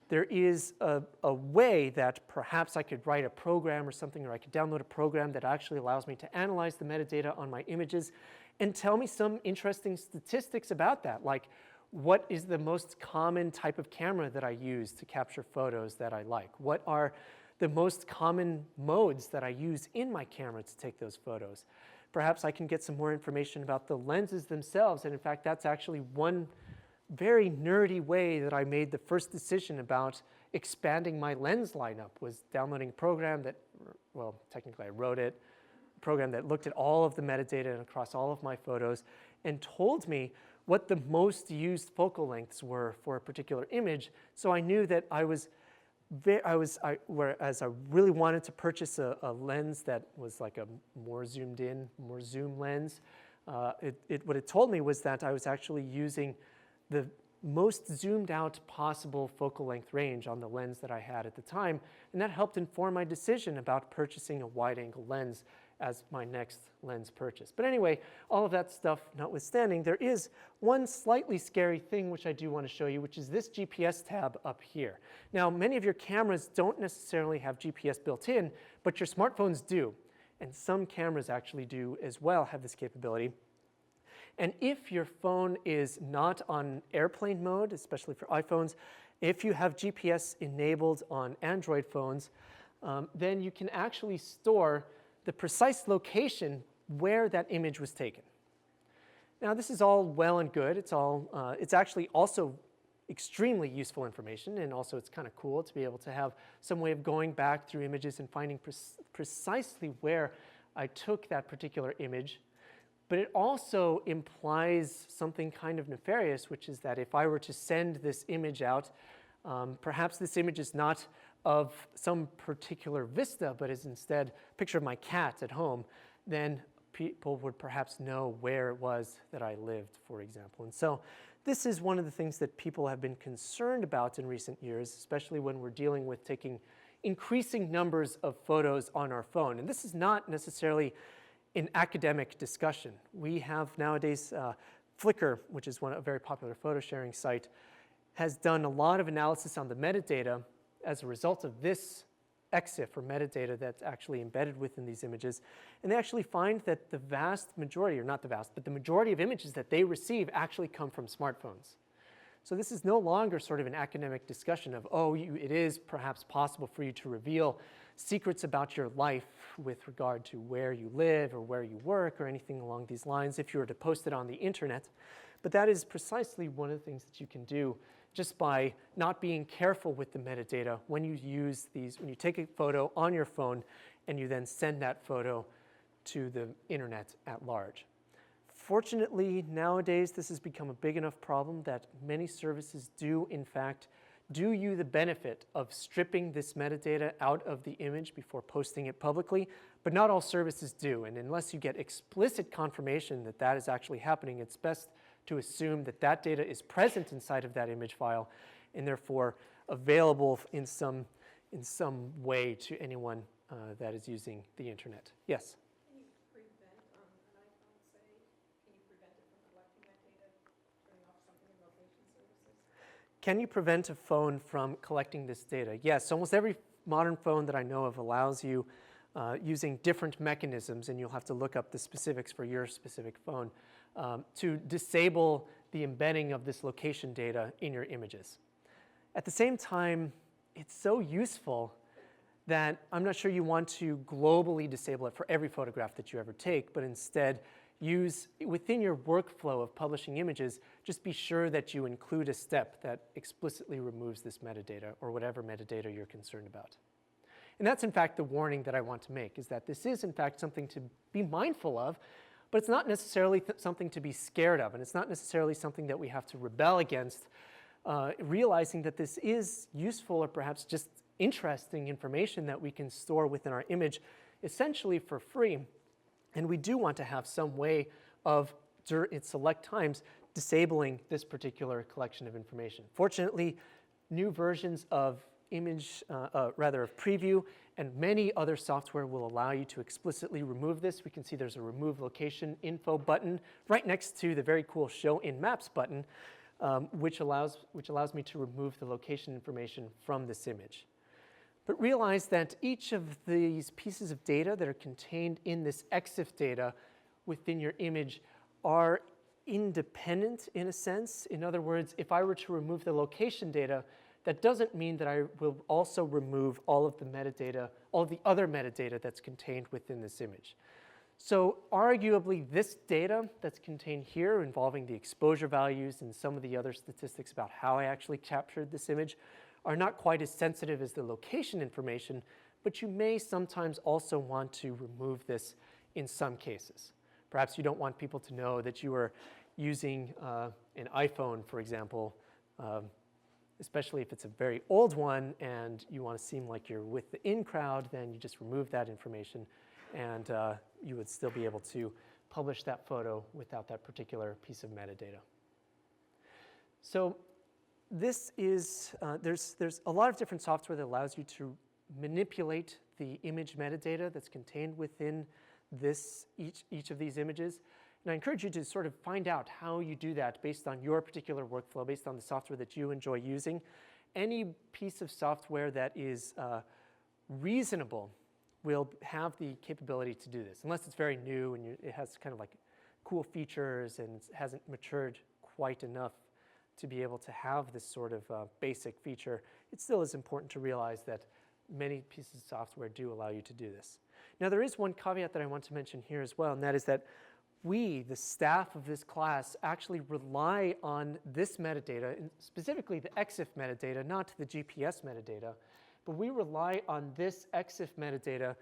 There is a way that perhaps I could write a program or something, or I could download a program that actually allows me to analyze the metadata on my images and tell me some interesting statistics about that, like what is the most common type of camera that I use to capture photos that I like? What are the most common modes that I use in my camera to take those photos? Perhaps I can get some more information about the lenses themselves, and in fact, that's actually one very nerdy way that I made the first decision about expanding my lens lineup, was downloading a program that, well, technically I wrote it, a program that looked at all of the metadata and across all of my photos and told me what the most used focal lengths were for a particular image. So I knew that whereas I really wanted to purchase a lens that was like a more zoomed in, more zoom lens, what it told me was that I was actually using the most zoomed out possible focal length range on the lens that I had at the time, and that helped inform my decision about purchasing a wide angle lens as my next lens purchase. But anyway, all of that stuff notwithstanding, there is one slightly scary thing which I do want to show you, which is this GPS tab up here. Now, many of your cameras don't necessarily have GPS built in, but your smartphones do, and some cameras actually do as well have this capability. And if your phone is not on airplane mode, especially for iPhones, if you have GPS enabled on Android phones, then you can actually store the precise location where that image was taken. Now, this is all well and good. It's actually also extremely useful information, and also it's kind of cool to be able to have some way of going back through images and finding precisely where I took that particular image. But it also implies something kind of nefarious, which is that if I were to send this image out, perhaps this image is not of some particular vista, but is instead a picture of my cat at home, then people would perhaps know where it was that I lived, for example. And so this is one of the things that people have been concerned about in recent years, especially when we're dealing with taking increasing numbers of photos on our phone. And this is not necessarily an academic discussion. We have nowadays Flickr, which is a very popular photo sharing site, has done a lot of analysis on the metadata as a result of this EXIF, or metadata, that's actually embedded within these images. And they actually find that the vast majority, or not the vast, but the majority of images that they receive actually come from smartphones. So this is no longer sort of an academic discussion of, oh, it is perhaps possible for you to reveal secrets about your life with regard to where you live or where you work or anything along these lines if you were to post it on the internet. But that is precisely one of the things that you can do just by not being careful with the metadata when you use these, when you take a photo on your phone and you then send that photo to the internet at large. Fortunately, nowadays, this has become a big enough problem that many services do, in fact, do you the benefit of stripping this metadata out of the image before posting it publicly, but not all services do. And unless you get explicit confirmation that that is actually happening, it's best to assume that that data is present inside of that image file and therefore available in some way to anyone that is using the internet. Yes? Can you prevent, on an iPhone, say, can you prevent it from collecting that data, turning off something in location services? Can you prevent a phone from collecting this data? Yes, almost every modern phone that I know of allows you using different mechanisms, and you'll have to look up the specifics for your specific phone, to disable the embedding of this location data in your images. At the same time, it's so useful that I'm not sure you want to globally disable it for every photograph that you ever take, but instead use, within your workflow of publishing images, just be sure that you include a step that explicitly removes this metadata or whatever metadata you're concerned about. And that's in fact the warning that I want to make, is that this is in fact something to be mindful of, but it's not necessarily something to be scared of, and it's not necessarily something that we have to rebel against, realizing that this is useful or perhaps just interesting information that we can store within our image essentially for free. And we do want to have some way of, at select times, disabling this particular collection of information. Fortunately, new versions of of Preview and many other software will allow you to explicitly remove this. We can see there's a Remove Location Info button right next to the very cool Show in Maps button, which allows me to remove the location information from this image. But realize that each of these pieces of data that are contained in this EXIF data within your image are independent in a sense. In other words, if I were to remove the location data, that doesn't mean that I will also remove all of the metadata, all of the other metadata that's contained within this image. So arguably, this data that's contained here involving the exposure values and some of the other statistics about how I actually captured this image are not quite as sensitive as the location information, but you may sometimes also want to remove this in some cases. Perhaps you don't want people to know that you are using an iPhone, for example, especially if it's a very old one and you want to seem like you're with the in crowd, then you just remove that information and you would still be able to publish that photo without that particular piece of metadata. So this is, there's a lot of different software that allows you to manipulate the image metadata that's contained within each of these images. And I encourage you to sort of find out how you do that based on your particular workflow, based on the software that you enjoy using. Any piece of software that is reasonable will have the capability to do this, unless it's very new and it has kind of like cool features and hasn't matured quite enough to be able to have this sort of basic feature. It still is important to realize that many pieces of software do allow you to do this. Now, there is one caveat that I want to mention here as well, and that is that we, the staff of this class, actually rely on this metadata, and specifically the EXIF metadata, not the GPS metadata, but we rely on this EXIF metadata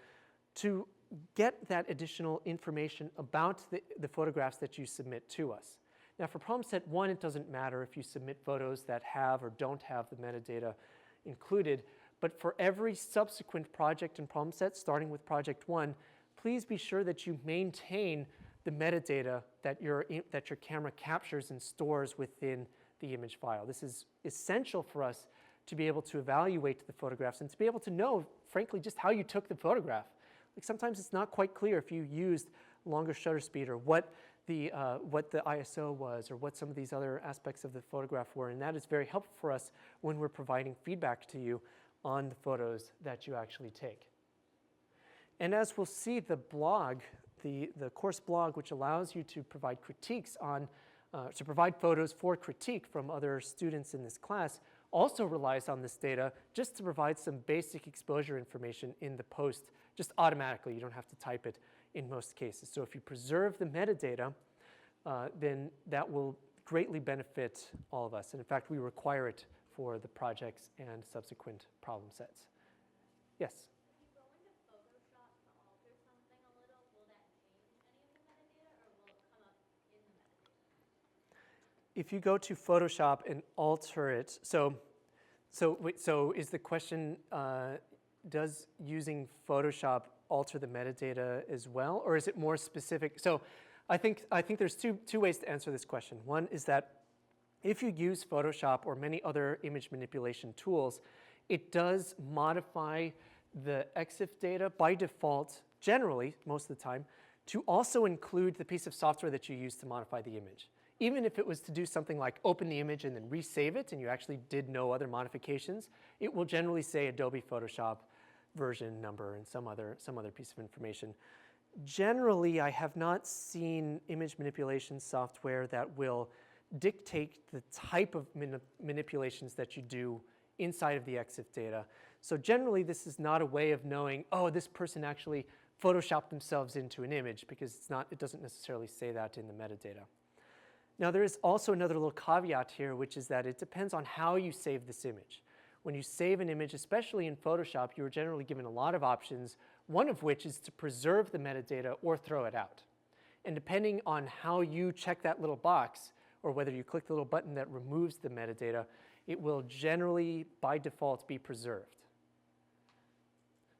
to get that additional information about the photographs that you submit to us. Now, for problem set 1, it doesn't matter if you submit photos that have or don't have the metadata included, but for every subsequent project and problem set, starting with project 1, please be sure that you maintain the metadata that your camera captures and stores within the image file. This is essential for us to be able to evaluate the photographs and to be able to know, frankly, just how you took the photograph. Like sometimes it's not quite clear if you used longer shutter speed or what the ISO was or what some of these other aspects of the photograph were, and that is very helpful for us when we're providing feedback to you on the photos that you actually take. And as we'll see, the blog, the course blog, which allows you to provide critiques on, to provide photos for critique from other students in this class, also relies on this data just to provide some basic exposure information in the post, just automatically. You don't have to type it in most cases. So if you preserve the metadata, then that will greatly benefit all of us. And in fact, we require it for the projects and subsequent problem sets. Yes? If you go into Photoshop to alter something a little, will that change any of the metadata, or will it come up in the metadata? If you go to Photoshop and alter it, so is the question, does using Photoshop alter the metadata as well, or is it more specific? So I think there's two ways to answer this question. One is that if you use Photoshop or many other image manipulation tools, it does modify the EXIF data by default, generally, most of the time, to also include the piece of software that you use to modify the image. Even if it was to do something like open the image and then resave it, and you actually did no other modifications, it will generally say Adobe Photoshop version number and some other piece of information. Generally, I have not seen image manipulation software that will dictate the type of manipulations that you do inside of the EXIF data. So generally, this is not a way of knowing, oh, this person actually photoshopped themselves into an image, because it doesn't necessarily say that in the metadata. Now, there is also another little caveat here, which is that it depends on how you save this image. When you save an image, especially in Photoshop, you are generally given a lot of options, one of which is to preserve the metadata or throw it out. And depending on how you check that little box, or whether you click the little button that removes the metadata, it will generally, by default, be preserved.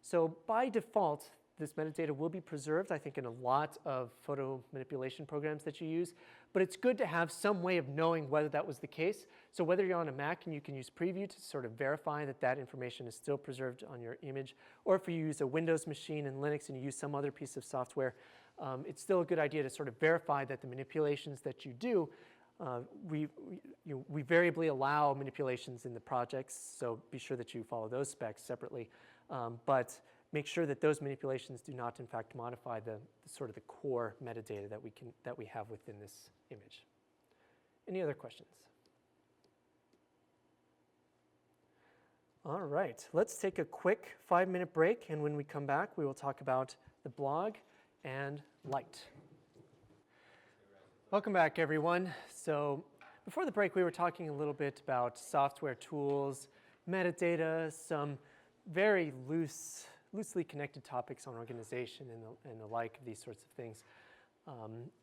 So by default, this metadata will be preserved, I think, in a lot of photo manipulation programs that you use. But it's good to have some way of knowing whether that was the case. So whether you're on a Mac and you can use Preview to sort of verify that that information is still preserved on your image, or if you use a Windows machine in Linux and you use some other piece of software, it's still a good idea to sort of verify that the manipulations that you do, we variably allow manipulations in the projects, so be sure that you follow those specs separately. But make sure that those manipulations do not, in fact, modify the sort of the core metadata that we have within this image. Any other questions? All right, let's take a quick 5-minute break, and when we come back, we will talk about the blog and light. Welcome back, everyone. So before the break, we were talking a little bit about software tools, metadata, some very loosely connected topics on organization and the like of these sorts of things.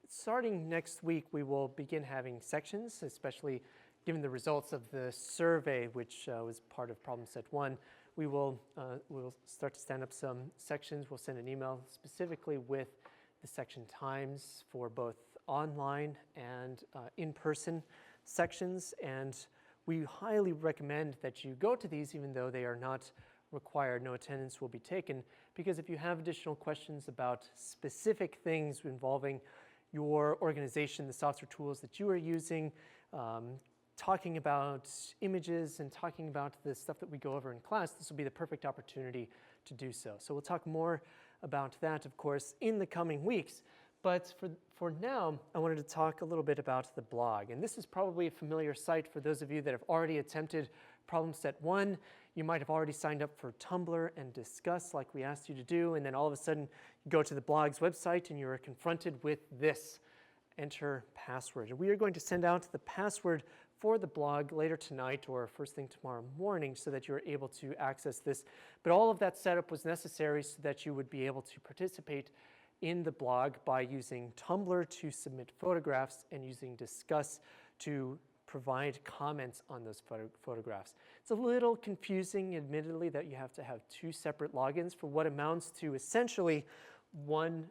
Starting next week, we will begin having sections, especially given the results of the survey, which was part of problem set 1. We'll start to stand up some sections. We'll send an email specifically with the section times for both online and in-person sections. And we highly recommend that you go to these, even though they are not required. No attendance will be taken, because if you have additional questions about specific things involving your organization, the software tools that you are using, talking about images and talking about the stuff that we go over in class, this will be the perfect opportunity to do so. So we'll talk more about that, of course, in the coming weeks. But for now, I wanted to talk a little bit about the blog. And this is probably a familiar site for those of you that have already attempted Problem set 1, you might have already signed up for Tumblr and Discuss like we asked you to do, and then all of a sudden you go to the blog's website and you're confronted with this. Enter password. And we are going to send out the password for the blog later tonight or first thing tomorrow morning so that you're able to access this. But all of that setup was necessary so that you would be able to participate in the blog by using Tumblr to submit photographs and using Discuss to provide comments on those photographs. It's a little confusing, admittedly, that you have to have 2 separate logins for what amounts to essentially one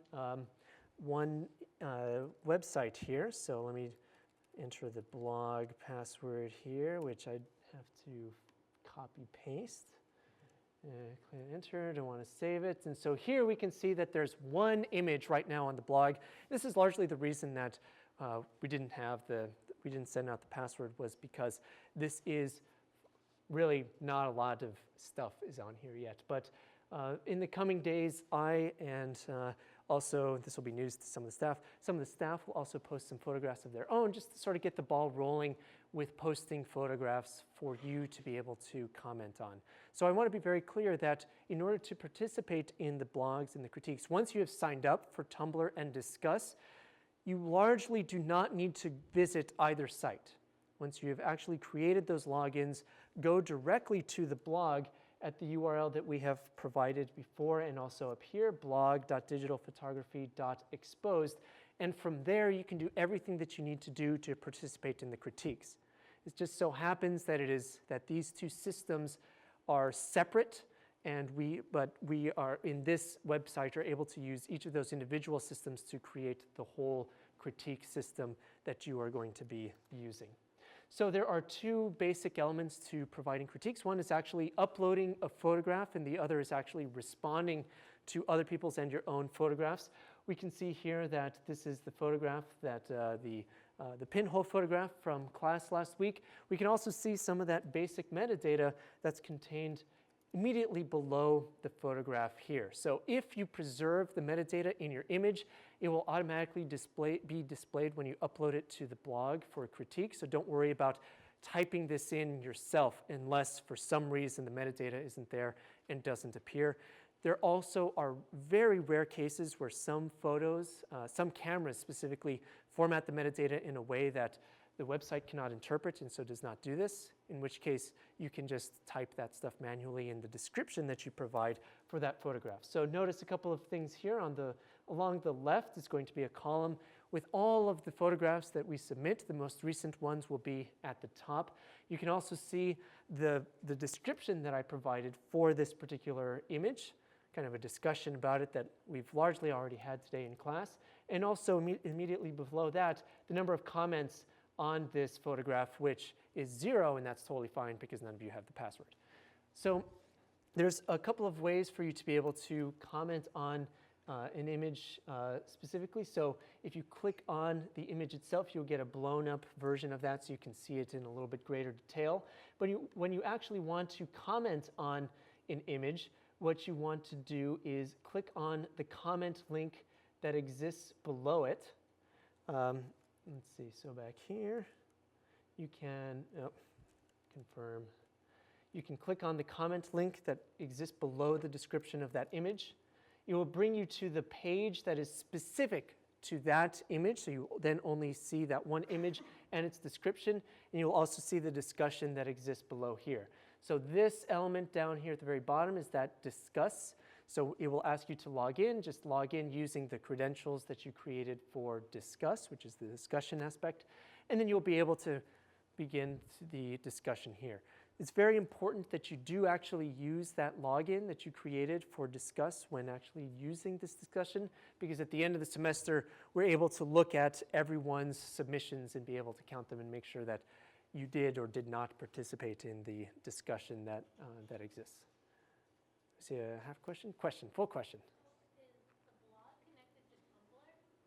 website here. So let me enter the blog password here, which I have to copy paste. Click enter, don't want to save it. And so here we can see that there's one image right now on the blog. This is largely the reason that we didn't send out the password, was because this is really not a lot of stuff is on here yet. But in the coming days, I and also, this will be news to some of the staff will also post some photographs of their own just to sort of get the ball rolling with posting photographs for you to be able to comment on. So I want to be very clear that in order to participate in the blogs and the critiques, once you have signed up for Tumblr and Discuss, you largely do not need to visit either site. Once you have actually created those logins, go directly to the blog at the URL that we have provided before and also up here, blog.digitalphotography.exposed. And from there, you can do everything that you need to do to participate in the critiques. It just so happens that these 2 systems are separate, but we are in this website are able to use each of those individual systems to create the whole critique system that you are going to be using. So there are 2 basic elements to providing critiques. One is actually uploading a photograph, and the other is actually responding to other people's and your own photographs. We can see here that this is the photograph that the Pinhole photograph from class last week. We can also see some of that basic metadata that's contained immediately below the photograph here. So if you preserve the metadata in your image, it will automatically be displayed when you upload it to the blog for a critique. So don't worry about typing this in yourself unless for some reason the metadata isn't there and doesn't appear. There also are very rare cases where some photos, some cameras specifically, format the metadata in a way that the website cannot interpret and so does not do this, in which case you can just type that stuff manually in the description that you provide for that photograph. So notice a couple of things here. Along the left is going to be a column with all of the photographs that we submit. The most recent ones will be at the top. You can also see the description that I provided for this particular image, kind of a discussion about it that we've largely already had today in class. And also immediately below that, the number of comments on this photograph, which is 0, and that's totally fine because none of you have the password. So there's a couple of ways for you to be able to comment on an image specifically. So if you click on the image itself, you'll get a blown up version of that so you can see it in a little bit greater detail. But when you actually want to comment on an image, what you want to do is click on the comment link that exists below it. Let's see, so back here, you can confirm. You can click on the comment link that exists below the description of that image. It will bring you to the page that is specific to that image, so you then only see that one image and its description, and you'll also see the discussion that exists below here. So this element down here at the very bottom is that discuss. So it will ask you to log in. Just log in using the credentials that you created for Discuss, which is the discussion aspect. And then you'll be able to begin the discussion here. It's very important that you do actually use that login that you created for Discuss when actually using this discussion, because at the end of the semester, we're able to look at everyone's submissions and be able to count them and make sure that you did or did not participate in the discussion that exists. See a half question? Question, full question. Is the blog connected to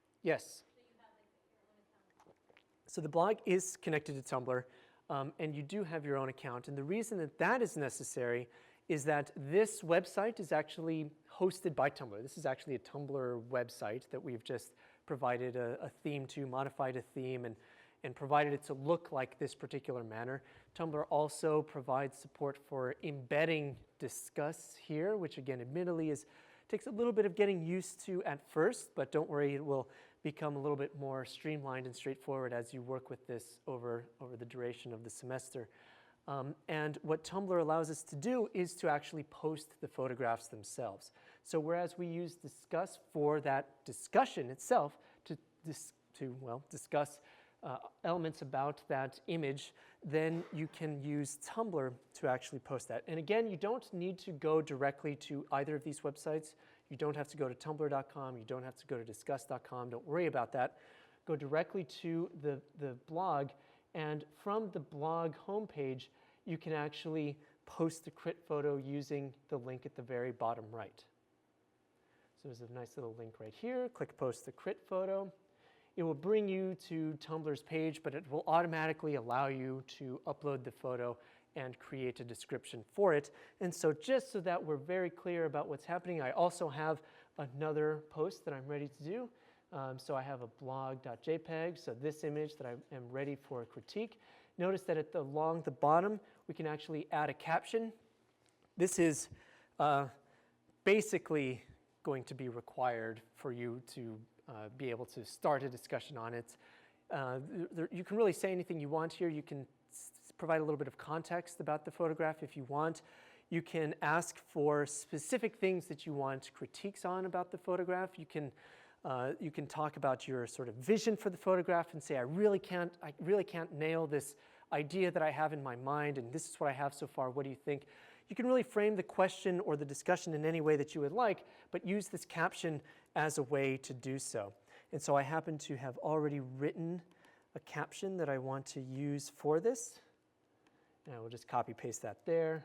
Tumblr? Yes. So you have your own account? So the blog is connected to Tumblr, and you do have your own account. And the reason that that is necessary is that this website is actually hosted by Tumblr. This is actually a Tumblr website that we've just provided a theme to, modified a theme, and provided it to look like this particular manner. Tumblr also provides support for embedding discuss here, which again, admittedly, takes a little bit of getting used to at first, but don't worry, it will become a little bit more streamlined and straightforward as you work with this over the duration of the semester. And what Tumblr allows us to do is to actually post the photographs themselves. So whereas we use discuss for that discussion itself to discuss elements about that image, then you can use Tumblr to actually post that. And again, you don't need to go directly to either of these websites. You don't have to go to tumblr.com. You don't have to go to discuss.com. Don't worry about that. Go directly to the blog, and from the blog homepage, you can actually post the crit photo using the link at the very bottom right. So there's a nice little link right here. Click Post the Crit Photo. It will bring you to Tumblr's page, but it will automatically allow you to upload the photo and create a description for it. And so just so that we're very clear about what's happening, I also have another post that I'm ready to do. So I have a blog.jpg, so this image that I am ready for a critique. Notice that along the bottom, we can actually add a caption. This is basically going to be required for you to be able to start a discussion on it. You can really say anything you want here. You can provide a little bit of context about the photograph if you want. You can ask for specific things that you want critiques on about the photograph. You can talk about your sort of vision for the photograph and say, I really can't nail this idea that I have in my mind, and this is what I have so far. What do you think? You can really frame the question or the discussion in any way that you would like, but use this caption as a way to do so. And so I happen to have already written a caption that I want to use for this. And I will just copy paste that there.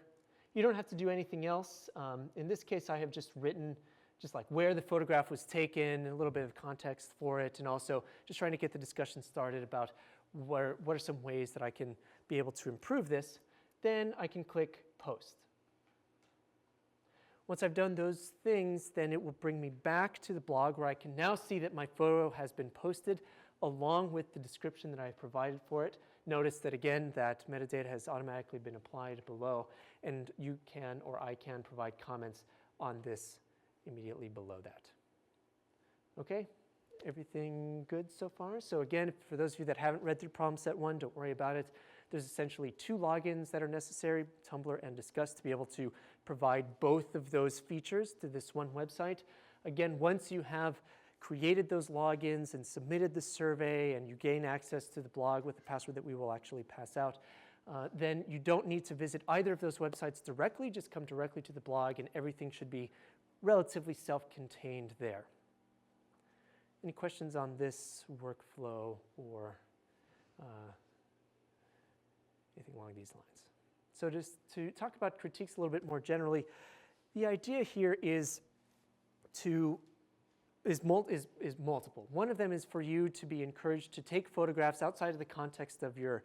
You don't have to do anything else. In this case, I have just written just like where the photograph was taken, and a little bit of context for it, and also just trying to get the discussion started about what are some ways that I can be able to improve this. Then I can click Post. Once I've done those things, then it will bring me back to the blog where I can now see that my photo has been posted along with the description that I provided for it. Notice that again, that metadata has automatically been applied below, and you can or I can provide comments on this immediately below that. Okay, everything good so far? So again, for those of you that haven't read through problem set 1, don't worry about it. There's essentially 2 logins that are necessary, Tumblr and Discuss, to be able to provide both of those features to this one website. Again, once you have created those logins and submitted the survey and you gain access to the blog with the password that we will actually pass out, then you don't need to visit either of those websites directly. Just come directly to the blog and everything should be relatively self-contained there. Any questions on this workflow or anything along these lines? So just to talk about critiques a little bit more generally, the idea here is multiple. One of them is for you to be encouraged to take photographs outside of the context of your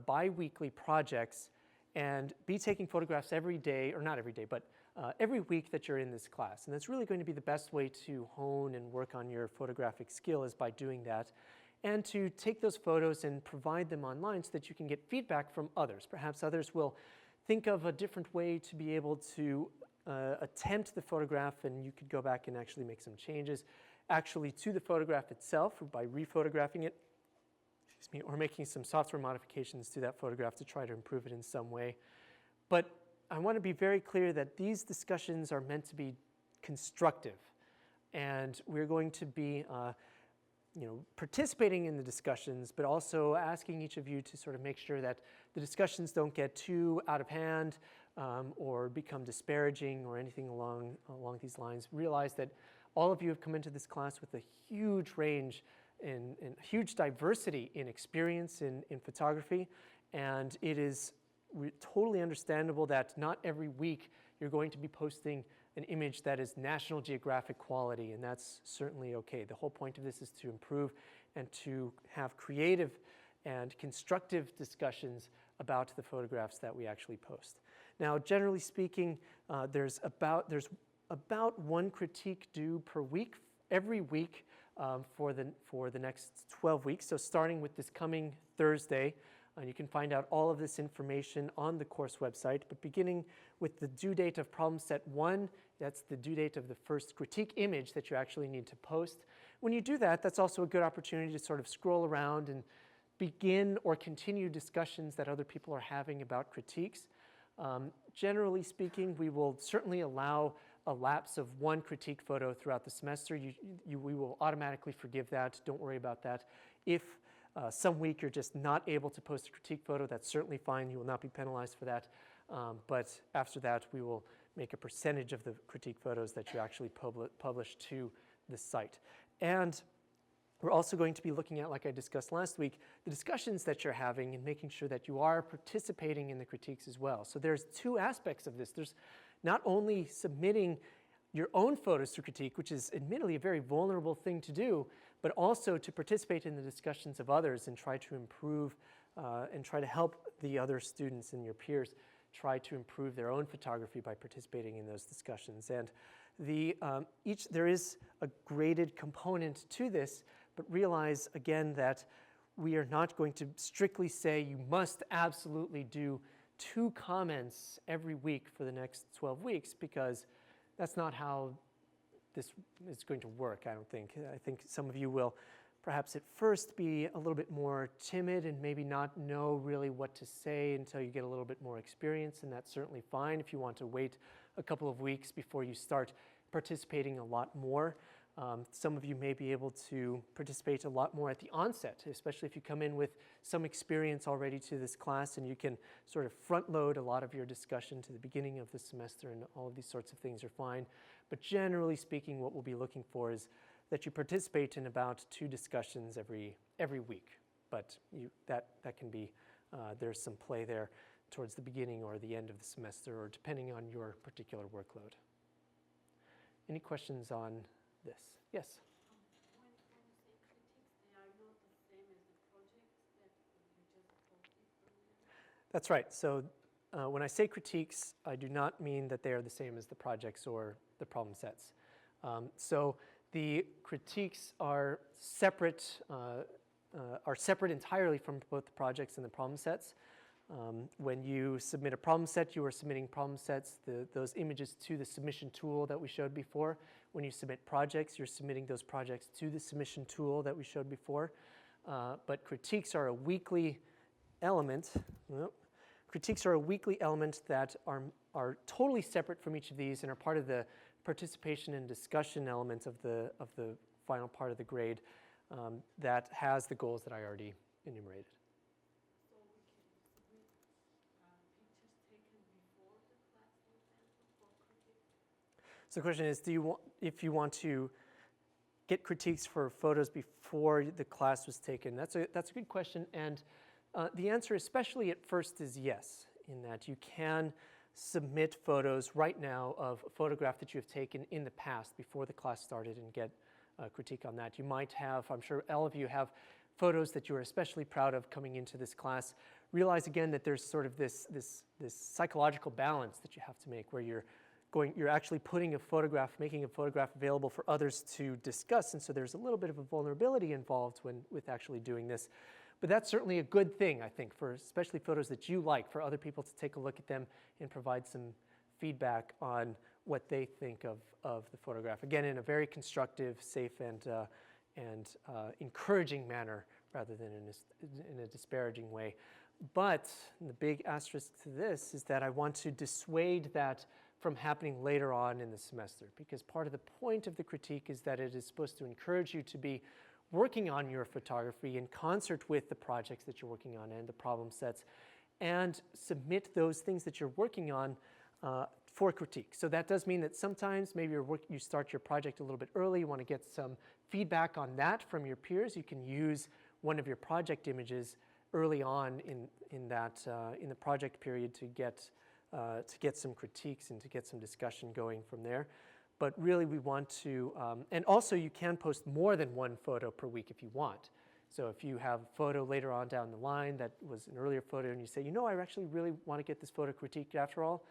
bi-weekly projects and be taking photographs every day, or not every day, but every week that you're in this class. And that's really going to be the best way to hone and work on your photographic skill, is by doing that. And to take those photos and provide them online so that you can get feedback from others. Perhaps others will think of a different way to be able to attempt the photograph, and you could go back and actually make some changes actually to the photograph itself by rephotographing it, or making some software modifications to that photograph to try to improve it in some way. But I want to be very clear that these discussions are meant to be constructive, and we're going to be participating in the discussions, but also asking each of you to sort of make sure that the discussions don't get too out of hand or become disparaging or anything along these lines. Realize that all of you have come into this class with a huge range and huge diversity in experience in photography, and it is totally understandable that not every week you're going to be posting an image that is National Geographic quality, and that's certainly okay. The whole point of this is to improve and to have creative and constructive discussions about the photographs that we actually post. Now, generally speaking, there's about one critique due per week. Every week, for the next 12 weeks. So starting with this coming Thursday, you can find out all of this information on the course website, but beginning with the due date of problem set 1, that's the due date of the first critique image that you actually need to post. When you do that, that's also a good opportunity to sort of scroll around and begin or continue discussions that other people are having about critiques. Generally speaking, we will certainly allow a lapse of one critique photo throughout the semester. We will automatically forgive that. Don't worry about that. If some week you're just not able to post a critique photo, that's certainly fine. You will not be penalized for that. But after that, we will make a percentage of the critique photos that you actually publish to the site. And we're also going to be looking at, like I discussed last week, the discussions that you're having and making sure that you are participating in the critiques as well. So there's two aspects of this. There's not only submitting your own photos to critique, which is admittedly a very vulnerable thing to do, but also to participate in the discussions of others and try to improve and try to help the other students and your peers try to improve their own photography by participating in those discussions. And there is a graded component to this, but realize again that we are not going to strictly say you must absolutely do 2 comments every week for the next 12 weeks, because that's not how this is going to work, I don't think. I think some of you will perhaps at first be a little bit more timid and maybe not know really what to say until you get a little bit more experience, and that's certainly fine if you want to wait a couple of weeks before you start participating a lot more. Some of you may be able to participate a lot more at the onset, especially if you come in with some experience already to this class, and you can sort of front load a lot of your discussion to the beginning of the semester, and all of these sorts of things are fine. But generally speaking, what we'll be looking for is that you participate in about 2 discussions every week. But that can be, there's some play there towards the beginning or the end of the semester, or depending on your particular workload. Any questions on this? Yes? When you say critiques, they are not the same as the projects that you just posted earlier? That's right. So when I say critiques, I do not mean that they are the same as the projects or the problem sets. So the critiques are separate entirely from both the projects and the problem sets. When you submit a problem set, you are submitting problem sets, those images to the submission tool that we showed before. When you submit projects, you're submitting those projects to the submission tool that we showed before. But critiques are a weekly element. Critiques are a weekly element that are totally separate from each of these and are part of the participation and discussion element of the final part of the grade that has the goals that I already enumerated. So we can submit pictures taken before the class, for example, for critiques? So the question is, if you want to get critiques for photos before the class was taken? That's a good question, and the answer, especially at first, is yes, in that you can submit photos right now of a photograph that you have taken in the past before the class started and get a critique on that. You might have, I'm sure all of you have photos that you are especially proud of coming into this class. Realize again that there's sort of this psychological balance that you have to make, where you're actually making a photograph available for others to discuss, and so there's a little bit of a vulnerability involved with actually doing this. But that's certainly a good thing, I think, for especially photos that you like, for other people to take a look at them and provide some feedback on what they think of the photograph. Again, in a very constructive, safe, and encouraging manner, rather than in a disparaging way. But the big asterisk to this is that I want to dissuade that from happening later on in the semester, because part of the point of the critique is that it is supposed to encourage you to be working on your photography in concert with the projects that you're working on and the problem sets, and submit those things that you're working on for critique. So that does mean that sometimes maybe you start your project a little bit early, you want to get some feedback on that from your peers. You can use one of your project images early on in the project period to get some critiques and to get some discussion going from there. But really we want to, and also you can post more than one photo per week if you want. So if you have a photo later on down the line that was an earlier photo and you say, I actually really want to get this photo critiqued after all,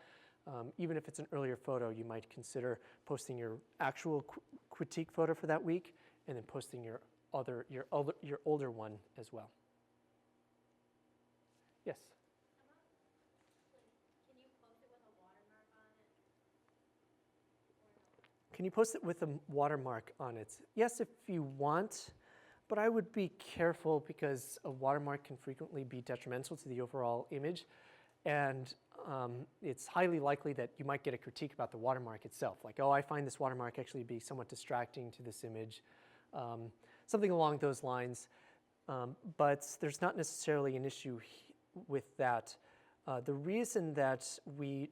even if it's an earlier photo, you might consider posting your actual critique photo for that week and then posting your older one as well. Yes? Can you post it with a watermark on it? Can you post it with a watermark on it? Yes, if you want, but I would be careful because a watermark can frequently be detrimental to the overall image. And it's highly likely that you might get a critique about the watermark itself. Like, oh, I find this watermark actually be somewhat distracting to this image. Something along those lines. But there's not necessarily an issue with that. The reason that we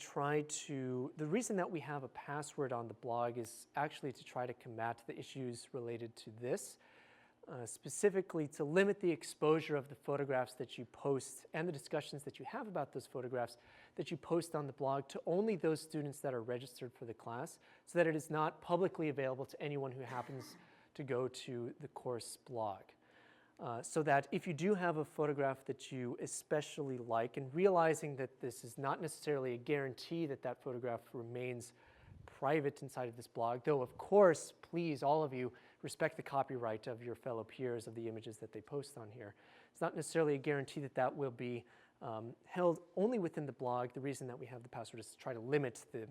have a password on the blog is actually to try to combat the issues related to this. Specifically to limit the exposure of the photographs that you post and the discussions that you have about those photographs that you post on the blog to only those students that are registered for the class, so that it is not publicly available to anyone who happens to go to the course blog. So that if you do have a photograph that you especially like, and realizing that this is not necessarily a guarantee that that photograph remains private inside of this blog, though of course, please, all of you, respect the copyright of your fellow peers of the images that they post on here. It's not necessarily a guarantee that that will be held only within the blog. The reason that we have the password is to try to limit the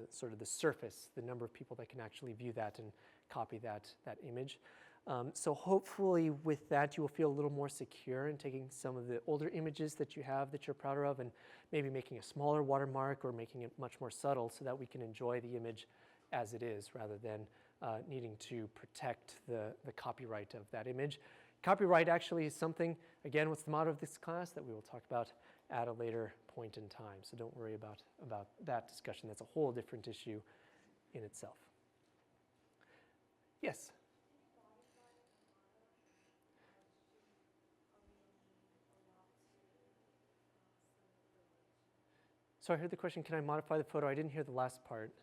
sort of the surface, the number of people that can actually view that and copy that image. So hopefully with that you will feel a little more secure in taking some of the older images that you have that you're prouder of and maybe making a smaller watermark or making it much more subtle so that we can enjoy the image as it is rather than needing to protect the copyright of that image. Copyright actually is something, again, what's the motto of this class, that we will talk about at a later point in time. So don't worry about that discussion. That's a whole different issue in itself. Yes? So I heard the question, can I modify the photo? I didn't hear the last part.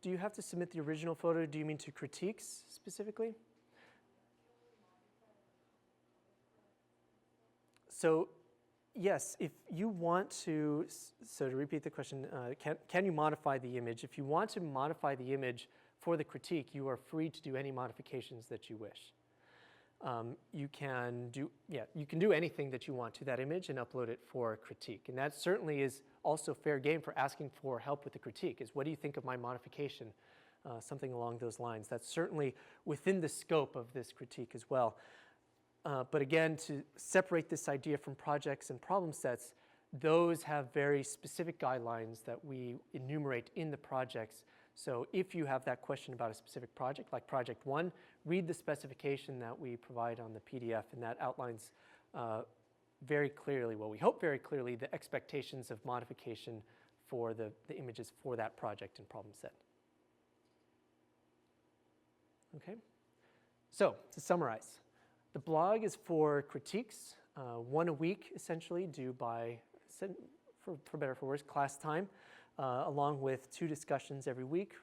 Do you have to submit the original photo? Do you mean to critiques specifically? So yes, if you want to, so to repeat the question, can you modify the image? If you want to modify the image for the critique, you are free to do any modifications that you wish. You can do anything that you want to that image and upload it for critique. And that certainly is also fair game for asking for help with the critique, is what do you think of my modification? Something along those lines. That's certainly within the scope of this critique as well. But again, to separate this idea from projects and problem sets, those have very specific guidelines that we enumerate in the projects. So if you have that question about a specific project, like Project 1, read the specification that we provide on the PDF, and that outlines very clearly, well, we hope very clearly, the expectations of modification for the images for that project and problem set. Okay? So, to summarize, the blog is for critiques, one a week, essentially, due by, for better or for worse, class time. Along with 2 discussions every week.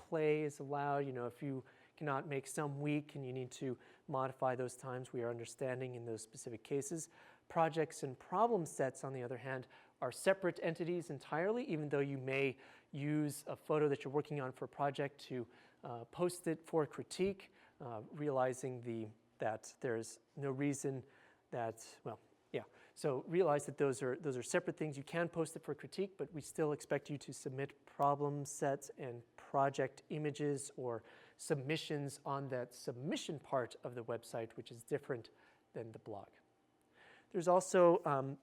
Play is allowed. You know, if you cannot make some week and you need to modify those times, we are understanding in those specific cases. Projects and problem sets, on the other hand, are separate entities entirely, even though you may use a photo that you're working on for a project to post it for critique, realizing that there's no reason that, well, yeah. So realize that those are separate things. You can post it for critique, but we still expect you to submit problem sets and project images or submissions on that submission part of the website, which is different than the blog. There's also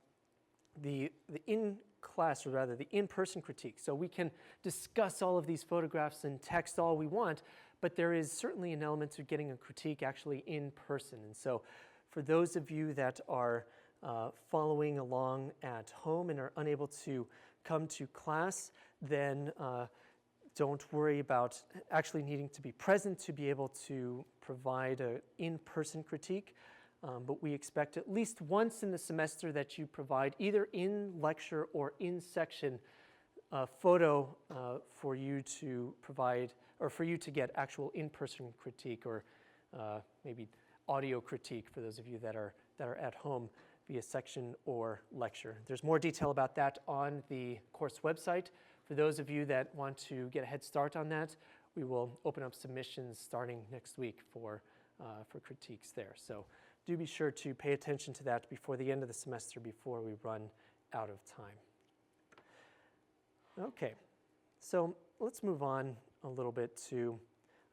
the in-class, or rather the in-person critique. So we can discuss all of these photographs and text all we want, but there is certainly an element to getting a critique actually in person. And so for those of you that are following along at home and are unable to come to class, then don't worry about actually needing to be present to be able to provide an in-person critique. But we expect at least once in the semester that you provide either in lecture or in section a photo for you to provide, or for you to get actual in-person critique, or maybe audio critique for those of you that are at home via section or lecture. There's more detail about that on the course website. For those of you that want to get a head start on that, we will open up submissions starting next week for critiques there. So do be sure to pay attention to that before the end of the semester, before we run out of time. Okay, so let's move on a little bit to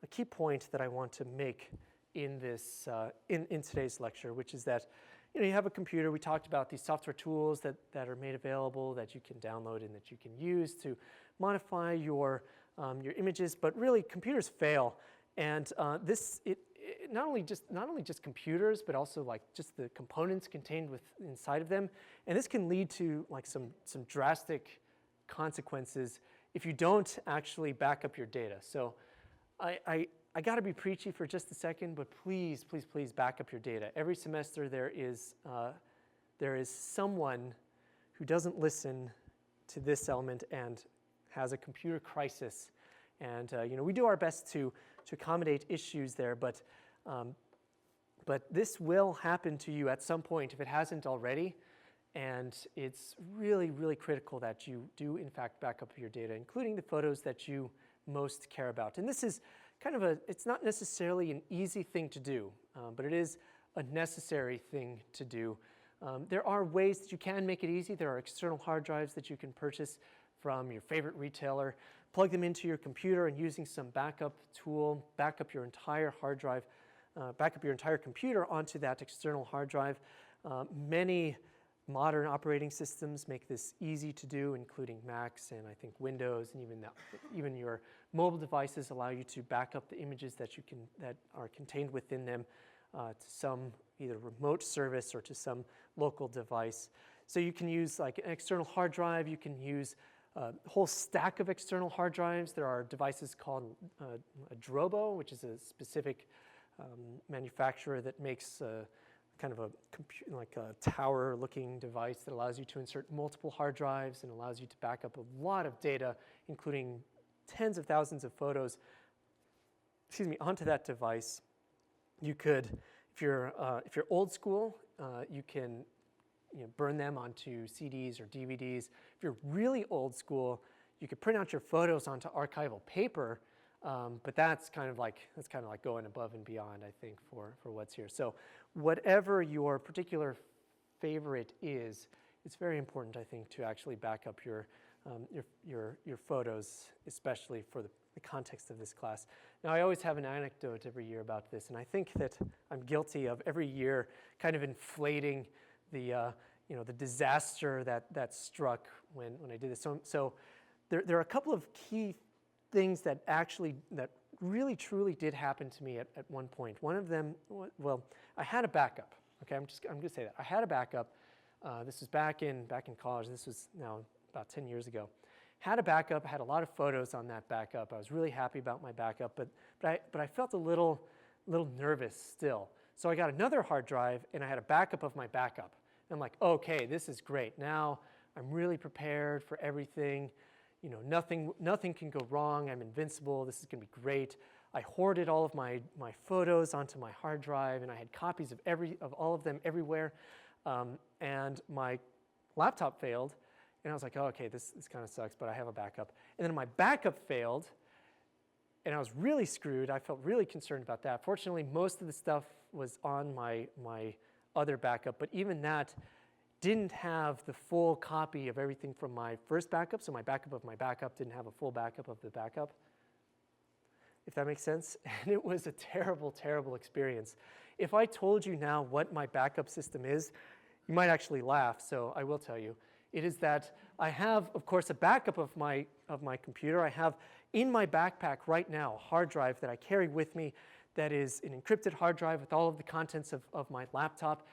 a key point that I want to make in this in today's lecture, which is that you have a computer. We talked about these software tools that are made available that you can download and that you can use to modify your images. But really, computers fail, and not only just computers, but also like just the components contained inside of them. And this can lead to like some drastic consequences if you don't actually back up your data. So I got to be preachy for just a second, but please, please, please back up your data. Every semester there is someone who doesn't listen to this element and has a computer crisis. And we do our best to accommodate issues there, but this will happen to you at some point if it hasn't already. And it's really, really critical that you do, in fact, back up your data, including the photos that you most care about. And this is kind of it's not necessarily an easy thing to do, but it is a necessary thing to do. There are ways that you can make it easy. There are external hard drives that you can purchase from your favorite retailer, plug them into your computer, and using some backup tool, back up your entire hard drive, back up your entire computer onto that external hard drive. Many modern operating systems make this easy to do, including Macs and I think Windows, and even your mobile devices allow you to back up the images that are contained within them to some either remote service or to some local device. So you can use like an external hard drive. You can use a whole stack of external hard drives. There are devices called a Drobo, which is a specific manufacturer that makes kind of like a tower-looking device that allows you to insert multiple hard drives and allows you to back up a lot of data, including tens of thousands of photos, onto that device. You could, if you're old school, you can burn them onto CDs or DVDs. If you're really old school, you could print out your photos onto archival paper. But that's kind of like going above and beyond, I think, for what's here. So whatever your particular favorite is, it's very important, I think, to actually back up your photos, especially for the context of this class. Now, I always have an anecdote every year about this, and I think that I'm guilty of every year kind of inflating the disaster that struck when I did this. So there are a couple of key things that really truly did happen to me at one point. One of them, well, I had a backup. Okay, I'm going to say that I had a backup. This was back in college. This was now about 10 years ago. Had a backup. Had a lot of photos on that backup. I was really happy about my backup, but I felt a little nervous still. So I got another hard drive, and I had a backup of my backup. And I'm like, okay, this is great. Now I'm really prepared for everything. Nothing can go wrong. I'm invincible. This is going to be great. I hoarded all of my photos onto my hard drive, and I had copies of all of them everywhere. And my laptop failed, and I was like, oh, okay, this kind of sucks, but I have a backup. And then my backup failed, and I was really screwed. I felt really concerned about that. Fortunately, most of the stuff was on my other backup, but even that didn't have the full copy of everything from my first backup, so my backup of my backup didn't have a full backup of the backup, if that makes sense. And it was a terrible, terrible experience. If I told you now what my backup system is, you might actually laugh, so I will tell you. It is that I have, of course, a backup of my computer. I have in my backpack right now a hard drive that I carry with me that is an encrypted hard drive with all of the contents of my laptop.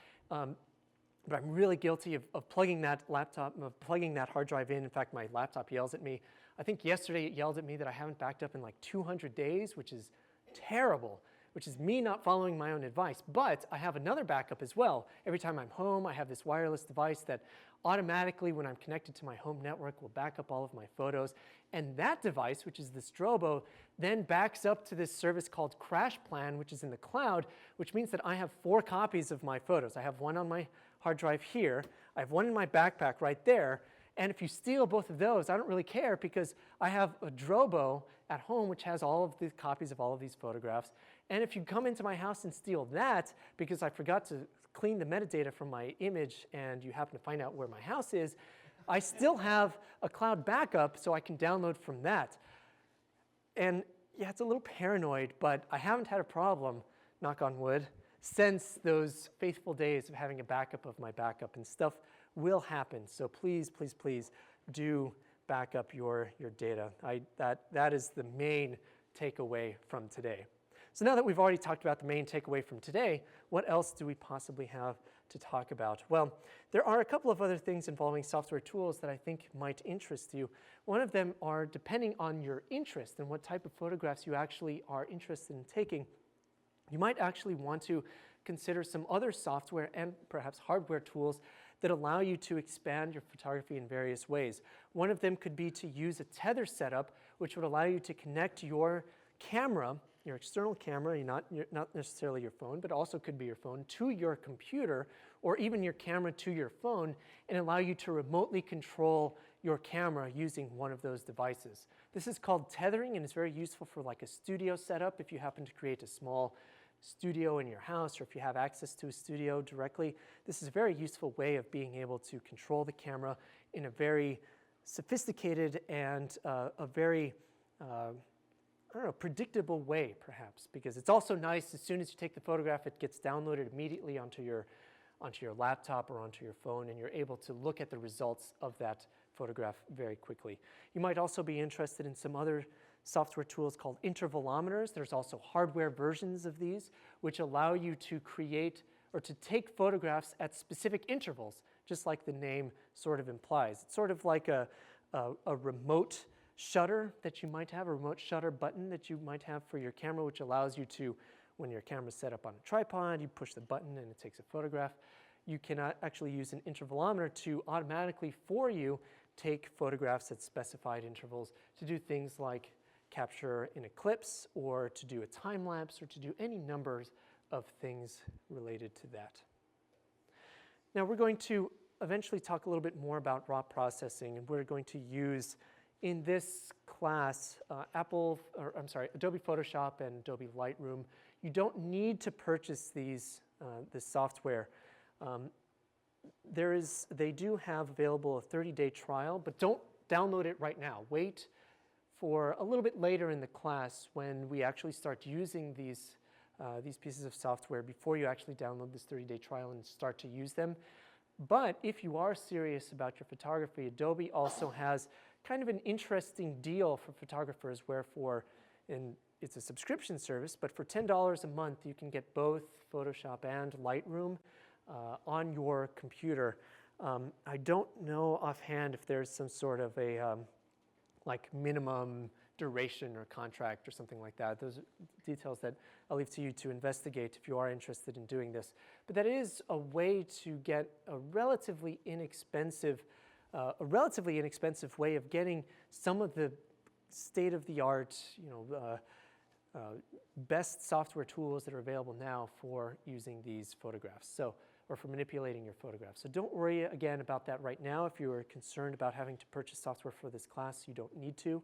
But I'm really guilty of plugging that hard drive in. In fact, my laptop yells at me. I think yesterday it yelled at me that I haven't backed up in like 200 days, which is terrible, which is me not following my own advice. But I have another backup as well. Every time I'm home, I have this wireless device that automatically, when I'm connected to my home network, will back up all of my photos. And that device, which is this Drobo, then backs up to this service called CrashPlan, which is in the cloud, which means that I have 4 copies of my photos. I have one on my hard drive here. I have one in my backpack right there. And if you steal both of those, I don't really care because I have a Drobo at home which has all of the copies of all of these photographs. And if you come into my house and steal that because I forgot to clean the metadata from my image and you happen to find out where my house is, I still have a cloud backup so I can download from that. And yeah, it's a little paranoid, but I haven't had a problem, knock on wood, since those faithful days of having a backup of my backup, and stuff will happen. So please, please, please do back up your data. That is the main takeaway from today. So now that we've already talked about the main takeaway from today, what else do we possibly have to talk about? Well, there are a couple of other things involving software tools that I think might interest you. One of them are, depending on your interest and what type of photographs you actually are interested in taking, you might actually want to consider some other software and perhaps hardware tools that allow you to expand your photography in various ways. One of them could be to use a tether setup, which would allow you to connect your camera, your external camera, not necessarily your phone, but also could be your phone, to your computer, or even your camera to your phone, and allow you to remotely control your camera using one of those devices. This is called tethering, and it's very useful for like a studio setup if you happen to create a small studio in your house, or if you have access to a studio directly. This is a very useful way of being able to control the camera in a very sophisticated and a very I don't know, predictable way, perhaps, because it's also nice as soon as you take the photograph, it gets downloaded immediately onto your laptop or onto your phone, and you're able to look at the results of that photograph very quickly. You might also be interested in some other software tools called intervalometers. There's also hardware versions of these, which allow you to create or to take photographs at specific intervals, just like the name sort of implies. It's sort of like a remote shutter that you might have, a remote shutter button that you might have for your camera, which allows you to, when your camera's set up on a tripod, you push the button and it takes a photograph. You can actually use an intervalometer to automatically, for you, take photographs at specified intervals to do things like capture an eclipse, or to do a time lapse, or to do any numbers of things related to that. Now we're going to eventually talk a little bit more about raw processing, and we're going to use in this class Adobe Photoshop and Adobe Lightroom. You don't need to purchase this software. They do have available a 30-day trial, but don't download it right now. Wait for a little bit later in the class when we actually start using these pieces of software before you actually download this 30-day trial and start to use them. But if you are serious about your photography, Adobe also has kind of an interesting deal for photographers and it's a subscription service, but for $10 a month you can get both Photoshop and Lightroom on your computer. I don't know offhand if there's some sort of a like minimum duration or contract or something like that. Those are details that I'll leave to you to investigate if you are interested in doing this. But that is a way to get a relatively inexpensive way of getting some of the state-of-the-art, best software tools that are available now for using these photographs, or for manipulating your photographs. So don't worry again about that right now. If you are concerned about having to purchase software for this class, you don't need to.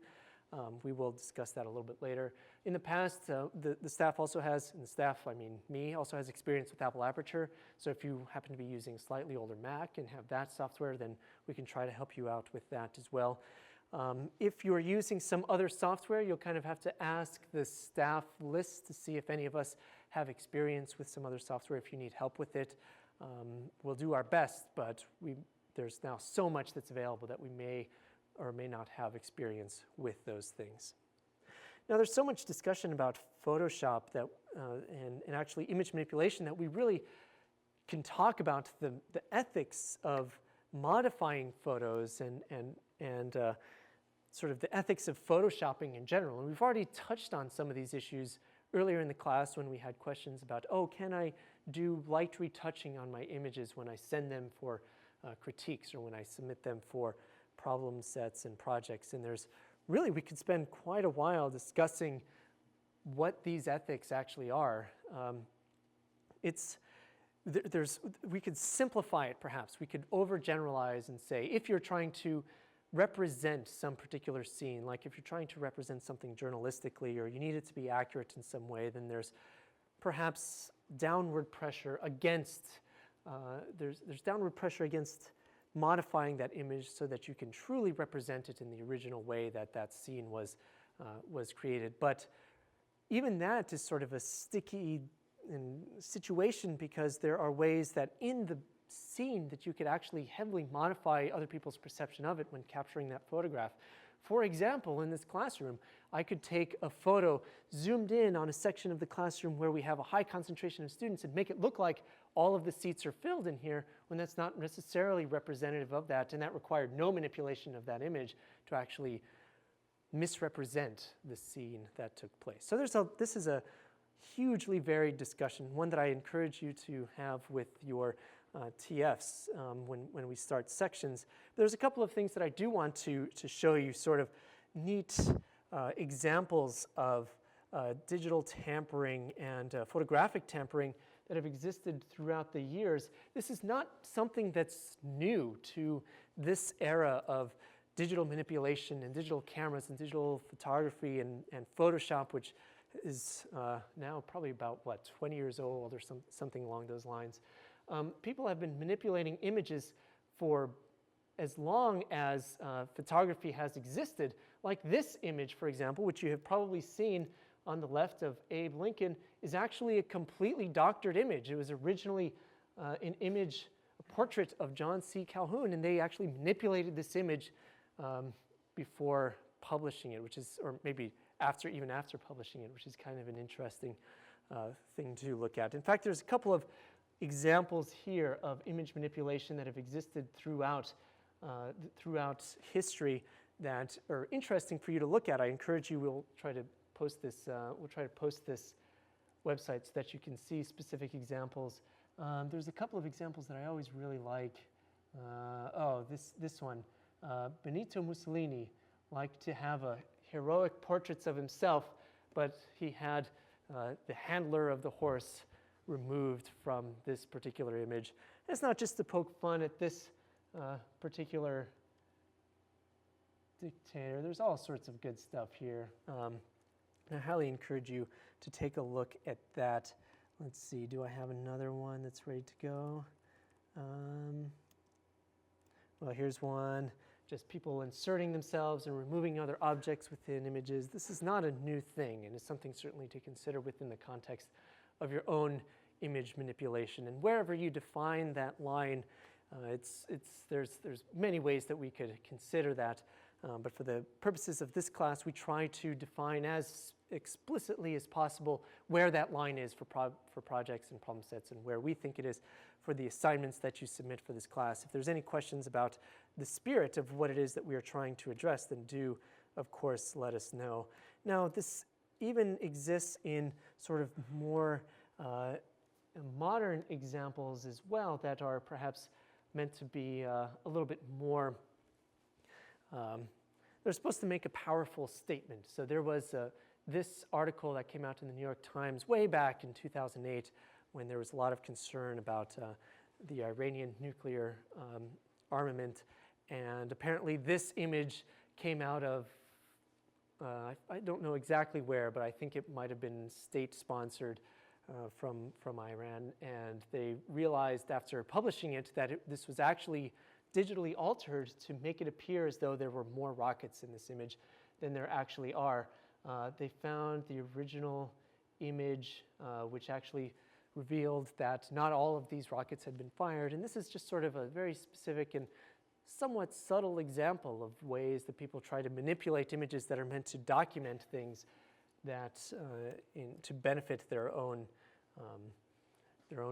We will discuss that a little bit later. In the past, the staff also has, and the staff, I mean me, also has experience with Apple Aperture. So if you happen to be using a slightly older Mac and have that software, then we can try to help you out with that as well. If you're using some other software, you'll kind of have to ask the staff list to see if any of us have experience with some other software if you need help with it. We'll do our best, but there's now so much that's available that we may or may not have experience with those things. Now there's so much discussion about Photoshop that, and actually image manipulation, that we really can talk about the ethics of modifying photos and sort of the ethics of photoshopping in general. And we've already touched on some of these issues earlier in the class when we had questions about, can I do light retouching on my images when I send them for critiques or when I submit them for problem sets and projects? And we could spend quite a while discussing what these ethics actually are. we could simplify it perhaps. We could overgeneralize and say, if you're trying to represent some particular scene, like if you're trying to represent something journalistically or you need it to be accurate in some way, then there's perhaps downward pressure against, there's downward pressure against modifying that image so that you can truly represent it in the original way that that scene was created. But even that is sort of a sticky situation, because there are ways that in the scene that you could actually heavily modify other people's perception of it when capturing that photograph. For example, in this classroom, I could take a photo zoomed in on a section of the classroom where we have a high concentration of students and make it look like all of the seats are filled in here, when that's not necessarily representative of that, and that required no manipulation of that image to actually misrepresent the scene that took place. So this is a hugely varied discussion, one that I encourage you to have with your TFs when we start sections. There's a couple of things that I do want to show you, sort of neat examples of digital tampering and photographic tampering that have existed throughout the years. This is not something that's new to this era of digital manipulation and digital cameras and digital photography and Photoshop, which is now probably about, 20 years old or something along those lines. People have been manipulating images for as long as photography has existed. Like this image, for example, which you have probably seen on the left of Abe Lincoln, is actually a completely doctored image. It was originally an image, a portrait of John C. Calhoun, and they actually manipulated this image before publishing it, or maybe even after publishing it, which is kind of an interesting thing to look at. In fact, there's a couple of examples here of image manipulation that have existed throughout history that are interesting for you to look at. I encourage you. We'll try to post this. We'll try to post this website so that you can see specific examples. There's a couple of examples that I always really like. This one. Benito Mussolini liked to have heroic portraits of himself, but he had the handler of the horse removed from this particular image. It's not just to poke fun at this particular dictator. There's all sorts of good stuff here. I highly encourage you to take a look at that. Let's see, do I have another one that's ready to go? Well, here's one. Just people inserting themselves and removing other objects within images. This is not a new thing, and it's something certainly to consider within the context of your own image manipulation. And wherever you define that line, there's many ways that we could consider that. But for the purposes of this class, we try to define as explicitly as possible where that line is for projects and problem sets, and where we think it is for the assignments that you submit for this class. If there's any questions about the spirit of what it is that we are trying to address, then do, of course, let us know. Now, this even exists in sort of more modern examples as well that are perhaps meant to be a little bit more they're supposed to make a powerful statement. So there was this article that came out in the New York Times way back in 2008 when there was a lot of concern about the Iranian nuclear armament. And apparently this image came out of, I don't know exactly where, but I think it might have been state-sponsored from Iran. And they realized after publishing it that this was actually digitally altered to make it appear as though there were more rockets in this image than there actually are. They found the original image, which actually revealed that not all of these rockets had been fired. And this is just sort of a very specific and somewhat subtle example of ways that people try to manipulate images that are meant to document things that to benefit their own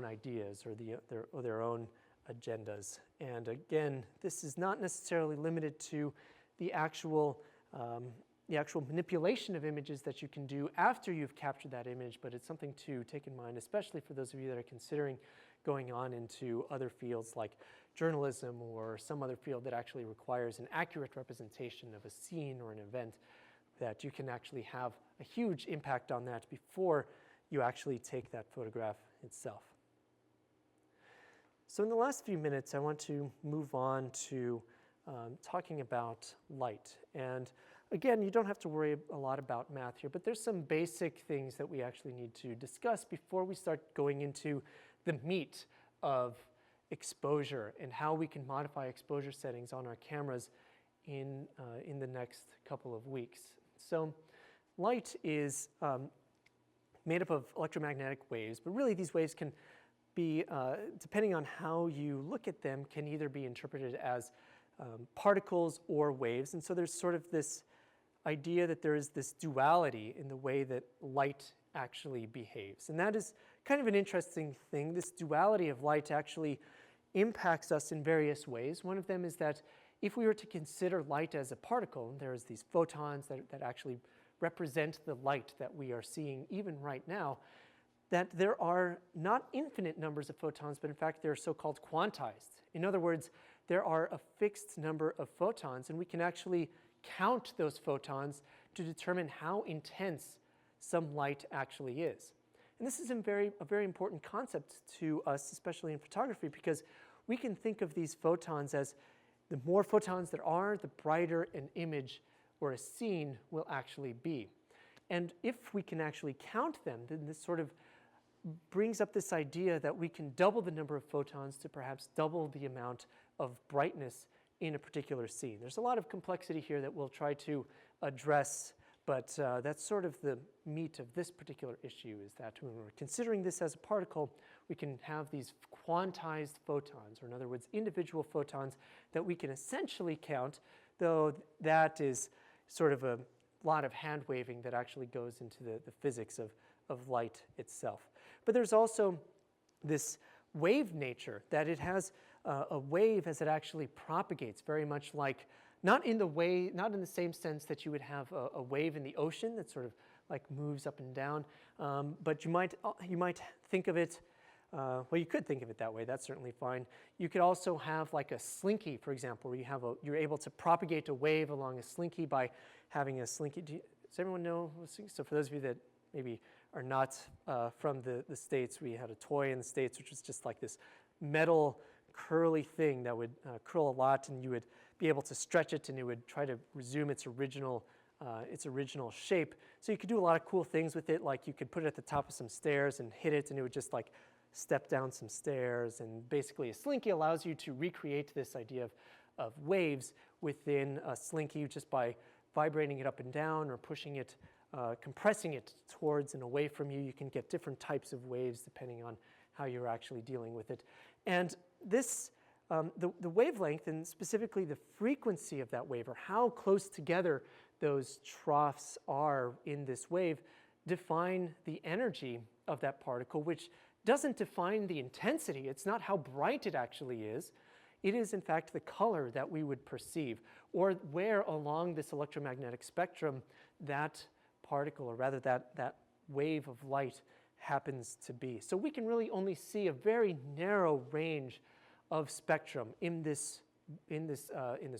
ideas or their own agendas. And again, this is not necessarily limited to the actual manipulation of images that you can do after you've captured that image, but it's something to take in mind, especially for those of you that are considering going on into other fields like journalism or some other field that actually requires an accurate representation of a scene or an event, that you can actually have a huge impact on that before you actually take that photograph itself. So in the last few minutes, I want to move on to talking about light. And again, you don't have to worry a lot about math here, but there's some basic things that we actually need to discuss before we start going into the meat of exposure and how we can modify exposure settings on our cameras in the next couple of weeks. So light is made up of electromagnetic waves, but really these waves can be, depending on how you look at them, can either be interpreted as particles or waves. And so there's sort of this idea that there is this duality in the way that light actually behaves. And that is kind of an interesting thing. This duality of light actually impacts us in various ways. One of them is that if we were to consider light as a particle, there's these photons that actually represent the light that we are seeing even right now, that there are not infinite numbers of photons, but in fact they're so-called quantized. In other words, there are a fixed number of photons, and we can actually count those photons to determine how intense some light actually is. And this is a very important concept to us, especially in photography, because we can think of these photons as the more photons there are, the brighter an image or a scene will actually be. And if we can actually count them, then this sort of brings up this idea that we can double the number of photons to perhaps double the amount of brightness in a particular scene. There's a lot of complexity here that we'll try to address, but that's sort of the meat of this particular issue, is that when we're considering this as a particle, we can have these quantized photons, or in other words, individual photons that we can essentially count, though that is sort of a lot of hand-waving that actually goes into the physics of light itself. But there's also this wave nature, that it has a wave as it actually propagates, very much like, not in the same sense that you would have a wave in the ocean that sort of like moves up and down, but you might think of it, well, you could think of it that way, that's certainly fine. You could also have like a slinky, for example, where you're able to propagate a wave along a slinky by having a slinky. Does everyone know? So for those of you that maybe are not from the States, we had a toy in the States which was just like this metal curly thing that would curl a lot, and you would be able to stretch it and it would try to resume its original shape. So you could do a lot of cool things with it, like you could put it at the top of some stairs and hit it and it would just like step down some stairs. And basically a slinky allows you to recreate this idea of waves within a slinky just by vibrating it up and down or pushing it, compressing it towards and away from you. You can get different types of waves depending on how you're actually dealing with it. And this, the wavelength, and specifically the frequency of that wave, or how close together those troughs are in this wave, define the energy of that particle, which doesn't define the intensity. It's not how bright it actually is. It is, in fact, the color that we would perceive, or where along this electromagnetic spectrum that particle, or rather that wave of light, happens to be. So we can really only see a very narrow range of spectrum in this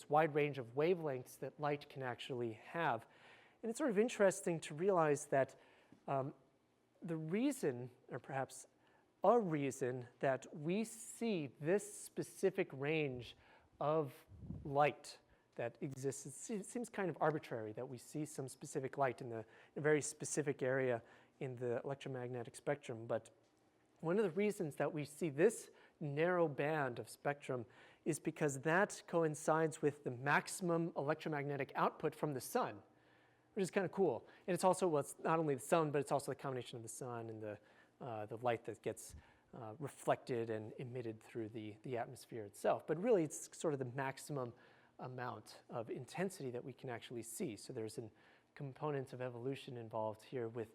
wide range of wavelengths that light can actually have. And it's sort of interesting to realize that the reason, or perhaps a reason, that we see this specific range of light that exists, it seems kind of arbitrary that we see some specific light in a very specific area in the electromagnetic spectrum. But one of the reasons that we see this narrow band of spectrum is because that coincides with the maximum electromagnetic output from the sun, which is kind of cool. And it's also, well, it's not only the sun, but it's also the combination of the sun and the light that gets reflected and emitted through the atmosphere itself. But really, it's sort of the maximum amount of intensity that we can actually see. So there's a component of evolution involved here with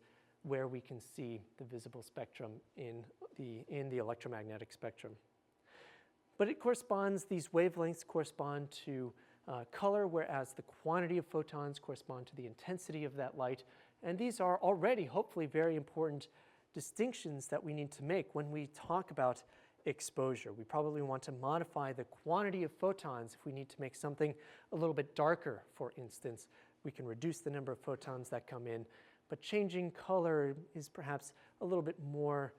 where we can see the visible spectrum in the electromagnetic spectrum. But it corresponds, these wavelengths correspond to color, whereas the quantity of photons correspond to the intensity of that light. And these are already, hopefully, very important distinctions that we need to make when we talk about exposure. We probably want to modify the quantity of photons if we need to make something a little bit darker, for instance. We can reduce the number of photons that come in, but changing color is perhaps a little bit more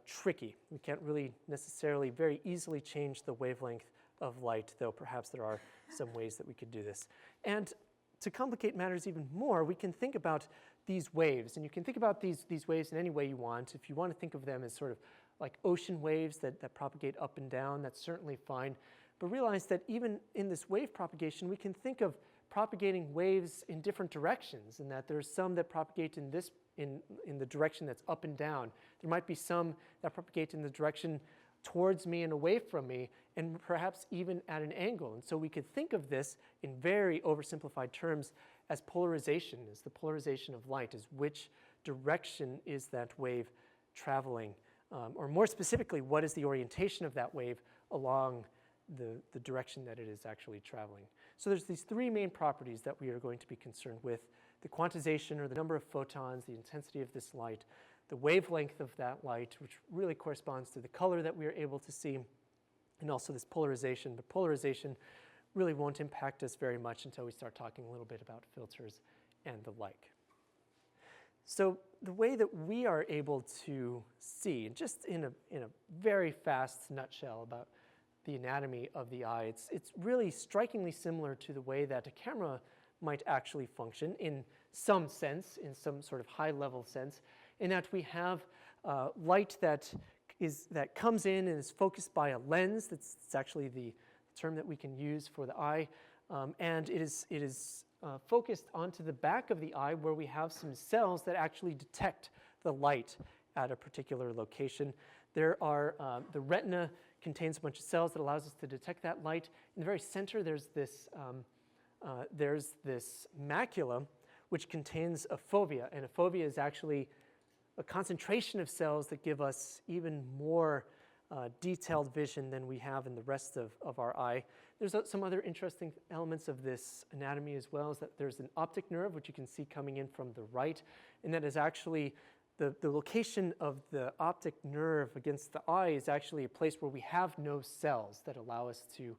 tricky. We can't really necessarily very easily change the wavelength of light, though perhaps there are some ways that we could do this. And to complicate matters even more, we can think about these waves. And you can think about these waves in any way you want. If you want to think of them as sort of like ocean waves that propagate up and down, that's certainly fine. But realize that even in this wave propagation, we can think of propagating waves in different directions, and that there's some that propagate in the direction that's up and down. There might be some that propagate in the direction towards me and away from me, and perhaps even at an angle. And so we could think of this in very oversimplified terms as polarization, as the polarization of light, as which direction is that wave traveling, or more specifically, what is the orientation of that wave along the direction that it is actually traveling. So there's these three main properties that we are going to be concerned with: the quantization, or the number of photons, the intensity of this light, the wavelength of that light, which really corresponds to the color that we are able to see, and also this polarization. But polarization really won't impact us very much until we start talking a little bit about filters and the like. So the way that we are able to see, just in a very fast nutshell about the anatomy of the eye, it's really strikingly similar to the way that a camera might actually function in some sense, in some sort of high-level sense, in that we have light that comes in and is focused by a lens. That's actually the term that we can use for the eye, and it is focused onto the back of the eye, where we have some cells that actually detect the light at a particular location. There are the retina contains a bunch of cells that allows us to detect that light. In the very center, there's this macula, which contains a fovea, and a fovea is actually a concentration of cells that give us even more detailed vision than we have in the rest of our eye. There's some other interesting elements of this anatomy as well, is that there's an optic nerve, which you can see coming in from the right, and that is actually the location of the optic nerve against the eye is actually a place where we have no cells that allow us to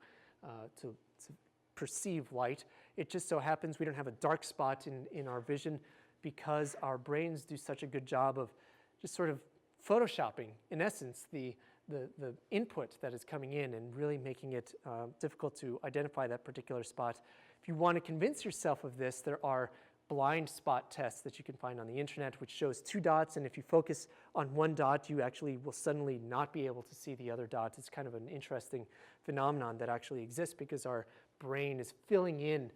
perceive light. It just so happens we don't have a dark spot in our vision, because our brains do such a good job of just sort of photoshopping, in essence, the input that is coming in, and really making it difficult to identify that particular spot. If you want to convince yourself of this, there are blind spot tests that you can find on the internet, which shows two dots, and if you focus on one dot, you actually will suddenly not be able to see the other dot. It's kind of an interesting phenomenon that actually exists, because our brain is filling in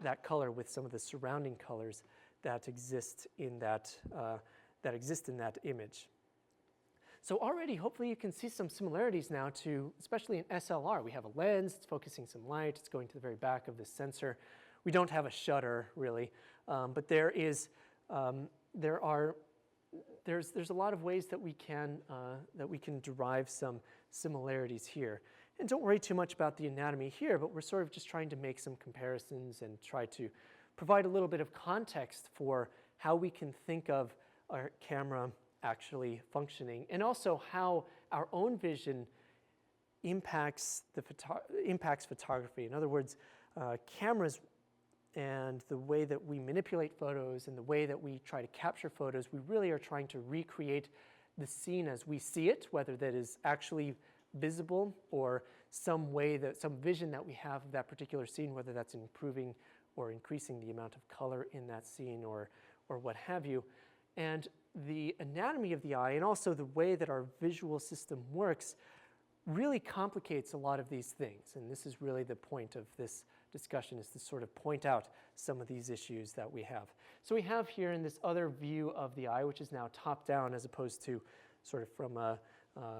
that color with some of the surrounding colors that exist in that image. So already, hopefully, you can see some similarities now to, especially in SLR. We have a lens, it's focusing some light, it's going to the very back of the sensor. We don't have a shutter, really, but there's a lot of ways that we can derive some similarities here. And don't worry too much about the anatomy here, but we're sort of just trying to make some comparisons and try to provide a little bit of context for how we can think of our camera actually functioning, and also how our own vision impacts photography. In other words, cameras and the way that we manipulate photos and the way that we try to capture photos, we really are trying to recreate the scene as we see it, whether that is actually visible or some vision that we have of that particular scene, whether that's improving or increasing the amount of color in that scene or what have you. And the anatomy of the eye, and also the way that our visual system works, really complicates a lot of these things. And this is really the point of this discussion, is to sort of point out some of these issues that we have. So we have here in this other view of the eye, which is now top down as opposed to sort of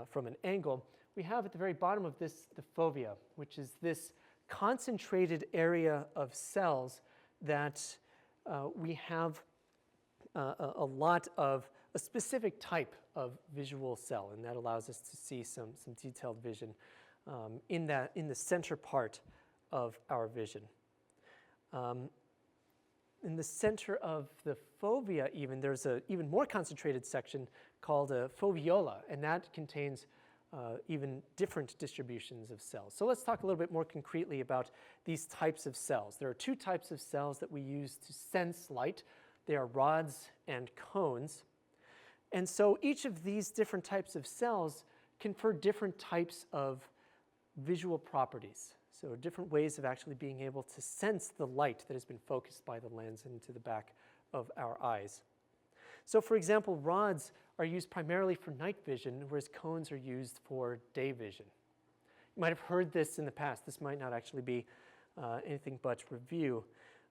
from an angle, we have at the very bottom of this the fovea, which is this concentrated area of cells that we have a lot of a specific type of visual cell, and that allows us to see some detailed vision in the center part of our vision. In the center of the fovea even, there's an even more concentrated section called a foveola, and that contains even different distributions of cells. So let's talk a little bit more concretely about these types of cells. There are two types of cells that we use to sense light. They are rods and cones. And so each of these different types of cells confer different types of visual properties. So different ways of actually being able to sense the light that has been focused by the lens into the back of our eyes. So for example, rods are used primarily for night vision, whereas cones are used for day vision. You might have heard this in the past. This might not actually be anything but review.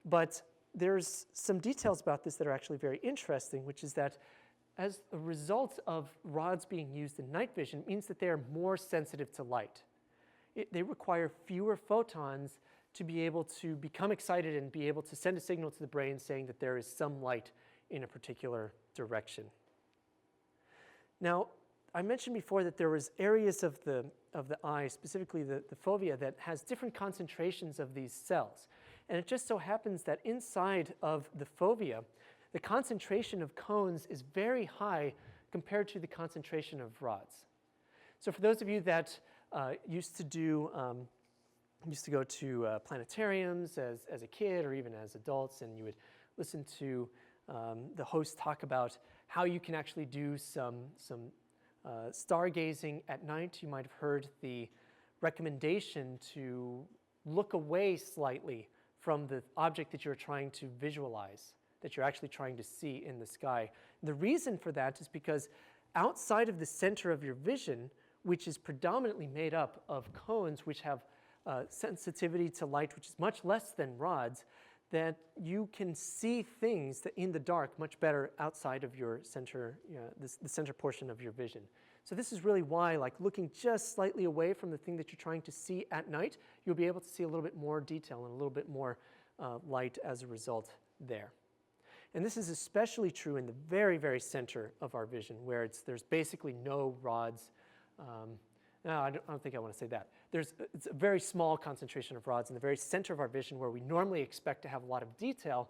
But there's some details about this that are actually very interesting, which is that as a result of rods being used in night vision, it means that they are more sensitive to light. They require fewer photons to be able to become excited and be able to send a signal to the brain saying that there is some light in a particular direction. Now, I mentioned before that there was areas of the eye, specifically the fovea, that has different concentrations of these cells. And it just so happens that inside of the fovea, the concentration of cones is very high compared to the concentration of rods. So for those of you that used to go to planetariums as a kid or even as adults, and you would listen to the host talk about how you can actually do some stargazing at night, you might have heard the recommendation to look away slightly from the object that you're trying to visualize, that you're actually trying to see in the sky. And the reason for that is because outside of the center of your vision, which is predominantly made up of cones which have sensitivity to light which is much less than rods, that you can see things that in the dark much better outside of your center, the center portion of your vision. So this is really why, like looking just slightly away from the thing that you're trying to see at night, you'll be able to see a little bit more detail and a little bit more light as a result there. And this is especially true in the very, very center of our vision, where there's basically no rods. No, I don't think I want to say that. It's a very small concentration of rods in the very center of our vision, where we normally expect to have a lot of detail.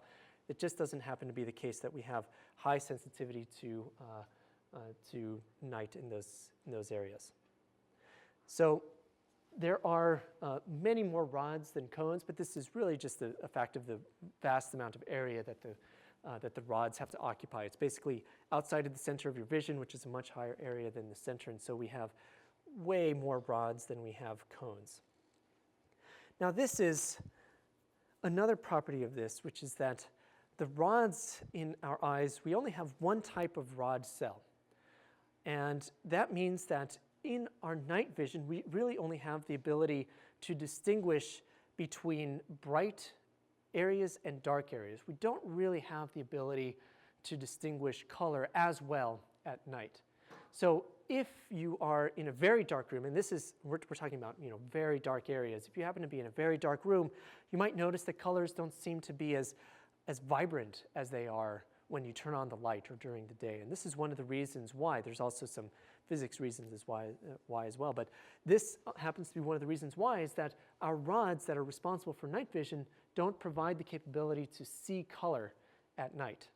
It just doesn't happen to be the case that we have high sensitivity to night in those areas. So there are many more rods than cones, but this is really just a fact of the vast amount of area that the rods have to occupy. It's basically outside of the center of your vision, which is a much higher area than the center, and so we have way more rods than we have cones. Now this is another property of this, which is that the rods in our eyes, we only have one type of rod cell. And that means that in our night vision, we really only have the ability to distinguish between bright areas and dark areas. We don't really have the ability to distinguish color as well at night. So if you are in a very dark room, and we're talking about very dark areas, if you happen to be in a very dark room, you might notice that colors don't seem to be as vibrant as they are when you turn on the light or during the day. And this is one of the reasons why. There's also some physics reasons why as well. But this happens to be one of the reasons why, is that our rods that are responsible for night vision don't provide the capability to see color at night,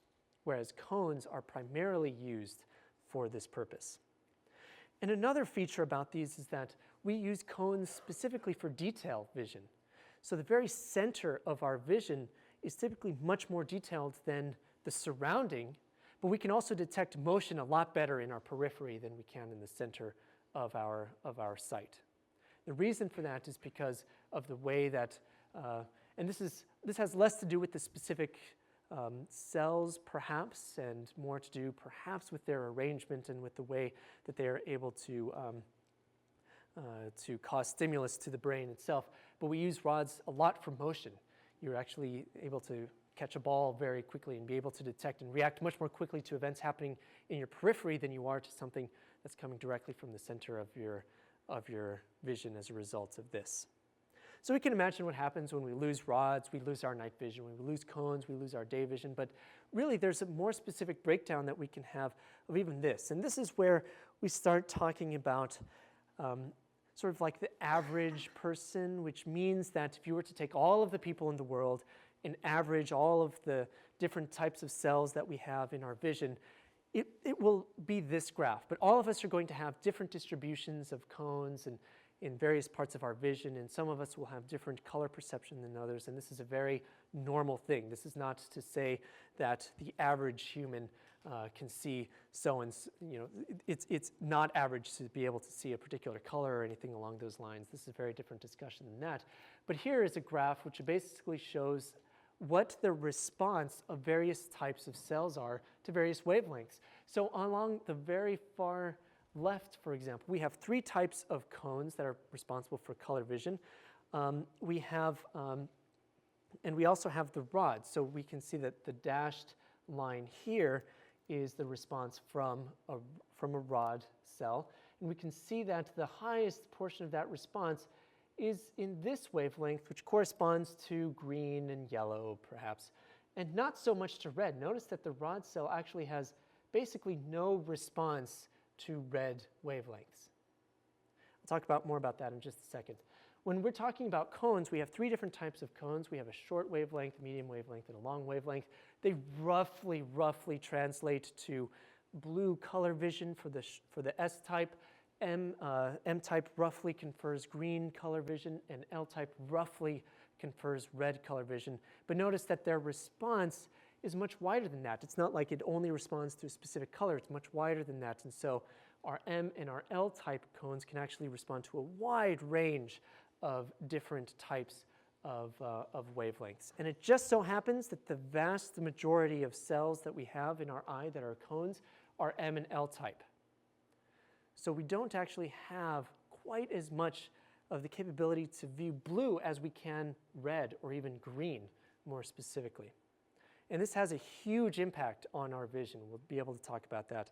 whereas cones are primarily used for this purpose. And another feature about these is that we use cones specifically for detail vision. So the very center of our vision is typically much more detailed than the surrounding, but we can also detect motion a lot better in our periphery than we can in the center of our sight. The reason for that is because of the way that, and this has less to do with the specific cells perhaps, and more to do perhaps with their arrangement and with the way that they are able to cause stimulus to the brain itself. But we use rods a lot for motion. You're actually able to catch a ball very quickly and be able to detect and react much more quickly to events happening in your periphery than you are to something that's coming directly from the center of your vision as a result of this. So we can imagine what happens when we lose rods, we lose our night vision. When we lose cones, we lose our day vision. But really, there's a more specific breakdown that we can have of even this. And this is where we start talking about sort of like the average person, which means that if you were to take all of the people in the world and average all of the different types of cells that we have in our vision, it will be this graph. But all of us are going to have different distributions of cones and in various parts of our vision, and some of us will have different color perception than others, and this is a very normal thing. This is not to say that the average human can see it's not average to be able to see a particular color or anything along those lines. This is a very different discussion than that. But here is a graph which basically shows what the response of various types of cells are to various wavelengths. So along the very far left, for example, we have 3 types of cones that are responsible for color vision. And we also have the rods. So we can see that the dashed line here is the response from a rod cell. And we can see that the highest portion of that response is in this wavelength, which corresponds to green and yellow, perhaps, and not so much to red. Notice that the rod cell actually has basically no response to red wavelengths. I'll talk more about that in just a second. When we're talking about cones, we have 3 different types of cones. We have a short wavelength, a medium wavelength, and a long wavelength. They roughly translate to blue color vision for the S-type. M-type roughly confers green color vision, and L-type roughly confers red color vision. But notice that their response is much wider than that. It's not like it only responds to a specific color. It's much wider than that. And so our M and our L-type cones can actually respond to a wide range of different types of wavelengths. And it just so happens that the vast majority of cells that we have in our eye that are cones are M and L type. So we don't actually have quite as much of the capability to view blue as we can red or even green, more specifically. And this has a huge impact on our vision. We'll be able to talk about that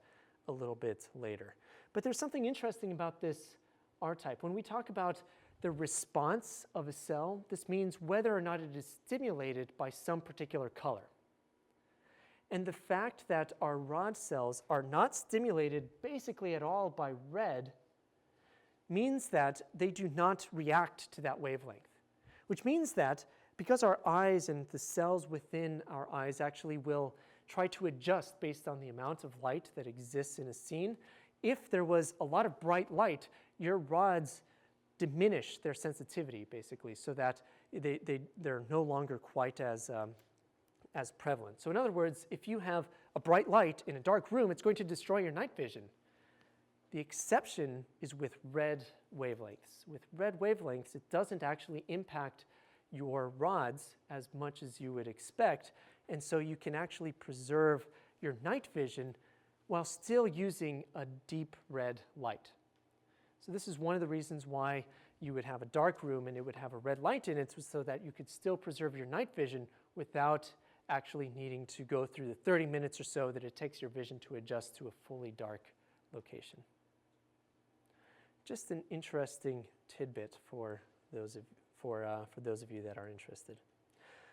a little bit later. But there's something interesting about this R-type. When we talk about the response of a cell, this means whether or not it is stimulated by some particular color. And the fact that our rod cells are not stimulated basically at all by red means that they do not react to that wavelength, which means that because our eyes and the cells within our eyes actually will try to adjust based on the amount of light that exists in a scene, if there was a lot of bright light, your rods diminish their sensitivity, basically, so that they're no longer quite as prevalent. So in other words, if you have a bright light in a dark room, it's going to destroy your night vision. The exception is with red wavelengths. With red wavelengths, it doesn't actually impact your rods as much as you would expect, and so you can actually preserve your night vision while still using a deep red light. So this is one of the reasons why you would have a dark room and it would have a red light in it, so that you could still preserve your night vision without actually needing to go through the 30 minutes or so that it takes your vision to adjust to a fully dark location. Just an interesting tidbit for those of you that are interested.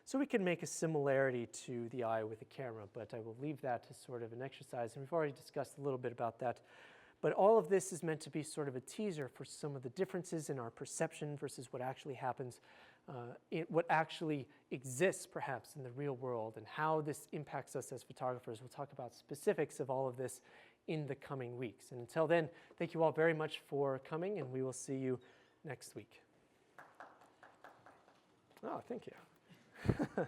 So we can make a similarity to the eye with a camera, but I will leave that as sort of an exercise, and we've already discussed a little bit about that. But all of this is meant to be sort of a teaser for some of the differences in our perception versus what actually happens, what actually exists perhaps in the real world, and how this impacts us as photographers. We'll talk about specifics of all of this in the coming weeks. And until then, thank you all very much for coming, and we will see you next week. Oh, thank you.